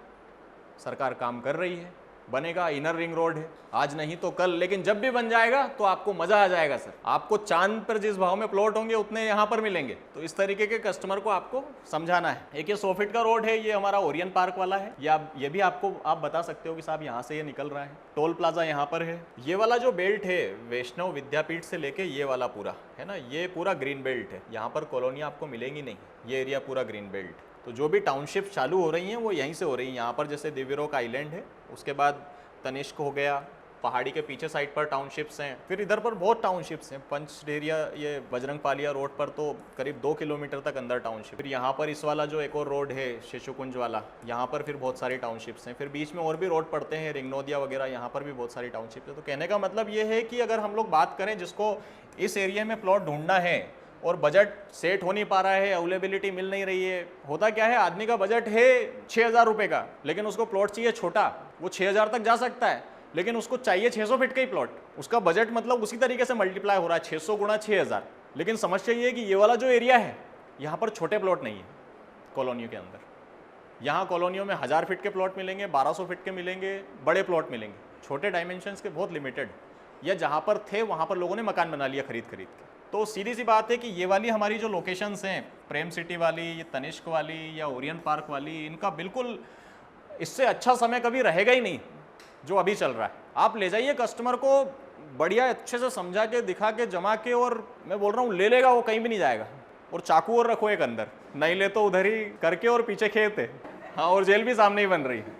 [SPEAKER 3] सरकार काम कर रही है, बनेगा। इनर रिंग रोड है, आज नहीं तो कल, लेकिन जब भी बन जाएगा तो आपको मजा आ जाएगा सर। आपको चांद पर जिस भाव में प्लॉट होंगे उतने यहाँ पर मिलेंगे। तो इस तरीके के कस्टमर को आपको समझाना है। एक ये 100 फीट का रोड है, ये हमारा ओरियन पार्क वाला है। ये भी आपको आप बता सकते हो कि साहब यहाँ से ये निकल रहा है, टोल प्लाजा यहाँ पर है। ये वाला जो बेल्ट है वैष्णव विद्यापीठ से लेके ये वाला पूरा है ना, ये पूरा ग्रीन बेल्ट है। यहाँ पर कॉलोनी आपको मिलेंगी नहीं, ये एरिया पूरा ग्रीन बेल्ट। तो जो भी टाउनशिप चालू हो रही हैं वो यहीं से हो रही हैं। यहाँ पर जैसे दिव्य रॉक आइलैंड है, उसके बाद तनिष्क हो गया, पहाड़ी के पीछे साइड पर टाउनशिप्स हैं, फिर इधर पर बहुत टाउनशिप्स हैं। पंचडेरिया, ये बजरंग पालिया रोड पर तो करीब 2 किलोमीटर तक अंदर टाउनशिप। फिर यहाँ पर इस वाला जो एक और रोड है शिशुकुंज वाला, यहाँ पर फिर बहुत सारी टाउनशिप्स हैं। फिर बीच में और भी रोड पड़ते हैं, रिंगनोदिया वगैरह, यहाँ पर भी बहुत सारी टाउनशिप्स है। तो कहने का मतलब ये है कि अगर हम लोग बात करें जिसको इस एरिया में प्लॉट ढूंढना है और बजट सेट हो नहीं पा रहा है, अवेलेबिलिटी मिल नहीं रही है, होता क्या है आदमी का बजट है 6,000 रुपये का, लेकिन उसको प्लॉट चाहिए छोटा, वो 6,000 तक जा सकता है, लेकिन उसको चाहिए 600 फीट का ही प्लॉट। उसका बजट मतलब उसी तरीके से मल्टीप्लाई हो रहा है, 600 गुणा 6,000। लेकिन समस्या ये है कि ये वाला जो एरिया है यहाँ पर छोटे प्लॉट नहीं है कॉलोनियों के अंदर। यहाँ कॉलोनियों में 1000 फीट के प्लॉट मिलेंगे, 1200 फीट के मिलेंगे, बड़े प्लॉट मिलेंगे, छोटे डायमेंशंस के बहुत लिमिटेड। या जहाँ पर थे वहाँ पर लोगों ने मकान बना लिया खरीद खरीद के। तो सीधी सी बात है कि ये वाली हमारी जो लोकेशंस हैं, प्रेम सिटी वाली, ये तनिष्क वाली या ओरियन पार्क वाली, इनका बिल्कुल इससे अच्छा समय कभी रहेगा ही नहीं जो अभी चल रहा है। आप ले जाइए कस्टमर को, बढ़िया अच्छे से समझा के, दिखा के, जमा के, और मैं बोल रहा हूँ ले लेगा वो, कहीं भी नहीं जाएगा। और चाकू और रखो एक अंदर, नहीं ले तो उधर ही करके, और पीछे खेत है, हाँ, और जेल भी सामने ही बन रही है।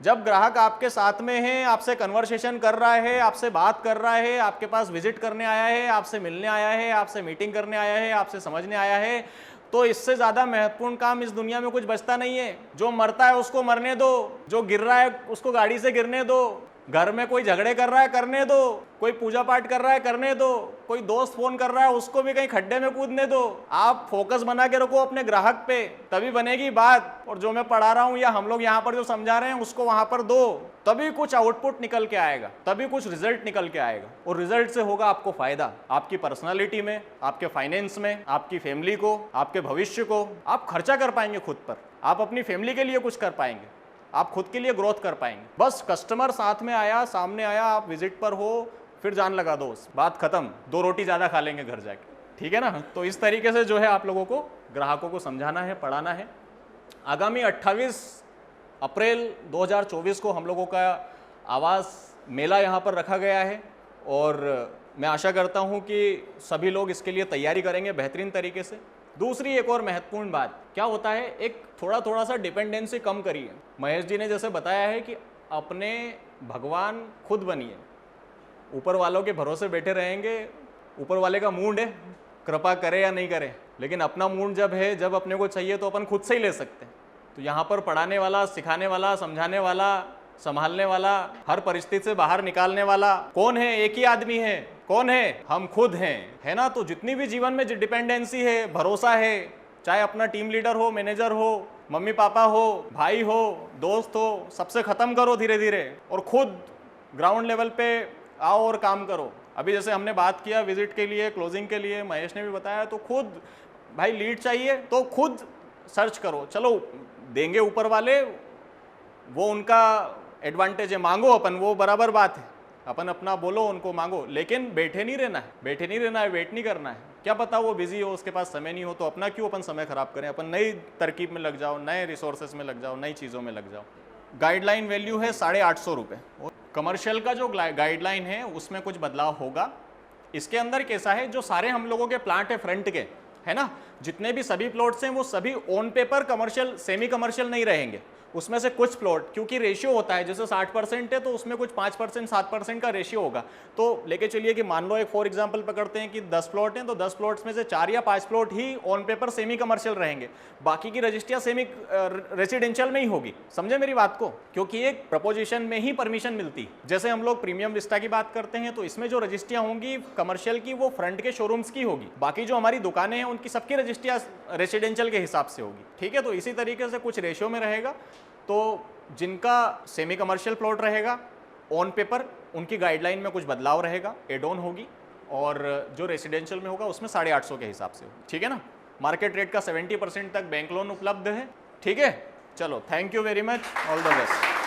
[SPEAKER 3] जब ग्राहक आपके साथ में है, आपसे कन्वर्सेशन कर रहा है, आपसे बात कर रहा है, आपके पास विजिट करने आया है, आपसे मिलने आया है, आपसे मीटिंग करने आया है, आपसे समझने आया है, तो इससे ज़्यादा महत्वपूर्ण काम इस दुनिया में कुछ बचता नहीं है। जो मरता है उसको मरने दो, जो गिर रहा है उसको गाड़ी से गिरने दो, घर में कोई झगड़े कर रहा है करने दो, कोई पूजा पाठ कर रहा है करने दो, कोई दोस्त फोन कर रहा है उसको भी कहीं खड्डे में कूदने दो। आप फोकस बना के रखो अपने ग्राहक पे, तभी बनेगी बात। और जो मैं पढ़ा रहा हूँ या हम लोग यहाँ पर जो समझा रहे हैं उसको वहाँ पर दो, तभी कुछ आउटपुट निकल के आएगा, तभी कुछ रिजल्ट निकल के आएगा। और रिजल्ट से होगा आपको फायदा, आपकी पर्सनालिटी में, आपके फाइनेंस में, आपकी फैमिली को, आपके भविष्य को। आप खर्चा कर पाएंगे खुद पर, आप अपनी फैमिली के लिए कुछ कर पाएंगे, आप खुद के लिए ग्रोथ कर पाएंगे। बस कस्टमर साथ में आया, सामने आया, आप विजिट पर हो, फिर जान लगा दो, बात खत्म, 2 रोटी ज़्यादा खा लेंगे घर जाके, ठीक है ना। तो इस तरीके से जो है आप लोगों को, ग्राहकों को समझाना है, पढ़ाना है। आगामी 28 अप्रैल 2024 को हम लोगों का आवास मेला यहाँ पर रखा गया है, और मैं आशा करता हूँ कि सभी लोग इसके लिए तैयारी करेंगे बेहतरीन तरीके से। दूसरी एक और महत्वपूर्ण बात क्या होता है, एक थोड़ा सा डिपेंडेंसी कम करिए। महेश जी ने जैसे बताया है कि अपने भगवान खुद बनिए, ऊपर वालों के भरोसे बैठे रहेंगे, ऊपर वाले का मूड है, कृपा करे या नहीं करे, लेकिन अपना मूड जब है, जब अपने को चाहिए तो अपन खुद से ही ले सकते हैं। तो यहाँ पर पढ़ाने वाला, सिखाने वाला, समझाने वाला संभालने वाला, हर परिस्थिति से बाहर निकालने वाला कौन है? एक ही आदमी है। कौन है? हम खुद हैं, है ना। तो जितनी भी जीवन में डिपेंडेंसी है, भरोसा है, चाहे अपना टीम लीडर हो, मैनेजर हो, मम्मी पापा हो, भाई हो, दोस्त हो, सबसे खत्म करो धीरे धीरे और खुद ग्राउंड लेवल पे आओ और काम करो। अभी जैसे हमने बात किया विजिट के लिए, क्लोजिंग के लिए, महेश ने भी बताया, तो खुद भाई लीड चाहिए तो खुद सर्च करो। चलो देंगे ऊपर वाले, वो उनका एडवांटेज है, मांगो अपन, वो बराबर बात है, अपन अपना बोलो, उनको मांगो, लेकिन बैठे नहीं रहना है, बैठे नहीं रहना है, वेट नहीं करना है। क्या पता वो बिजी हो, उसके पास समय नहीं हो, तो अपना क्यों अपन समय खराब करें। अपन नई तरकीब में लग जाओ, नए रिसोर्सेज में लग जाओ, नई चीज़ों में लग जाओ। गाइडलाइन वैल्यू है 850 रुपये। कमर्शियल का जो गाइडलाइन है उसमें कुछ बदलाव होगा। इसके अंदर कैसा है, जो सारे हम लोगों के प्लांट है फ्रंट के, है ना, जितने भी सभी प्लॉट्स हैं वो सभी on paper commercial, semi commercial नहीं रहेंगे। उसमें से कुछ प्लॉट, क्योंकि रेशियो होता है, जैसे 60% है तो उसमें कुछ 5% 7% का रेशियो होगा। तो लेके चलिए कि मान लो एक फॉर एग्जांपल पकड़ते हैं कि 10 प्लॉट हैं, तो 10 प्लॉट्स में से 4 या 5 plot he on paper semi commercial रहेंगे, बाकी की रजिस्ट्रियाँ सेमी रेसिडेंशियल में ही होगी। समझे मेरी बात को? क्योंकि एक प्रपोजिशन में ही परमिशन मिलती। जैसे हम लोग प्रीमियम विस्टा की बात करते हैं तो इसमें जो रजिस्ट्रियाँ होंगी कमर्शियल की, वो फ्रंट के शोरूम्स की होगी, बाकी जो हमारी दुकानें हैं उनकी सबकी रजिस्ट्रियाँ रेसिडेंशियल के हिसाब से होगी। ठीक है, तो इसी तरीके से कुछ रेशियो में रहेगा। तो जिनका सेमी कमर्शियल प्लॉट रहेगा ऑन पेपर, उनकी गाइडलाइन में कुछ बदलाव रहेगा, एड ऑन होगी, और जो रेसिडेंशियल में होगा उसमें 850 के हिसाब से होगी। ठीक है ना। मार्केट रेट का 70% तक बैंक लोन उपलब्ध है। ठीक है, चलो, thank you very much, all the best.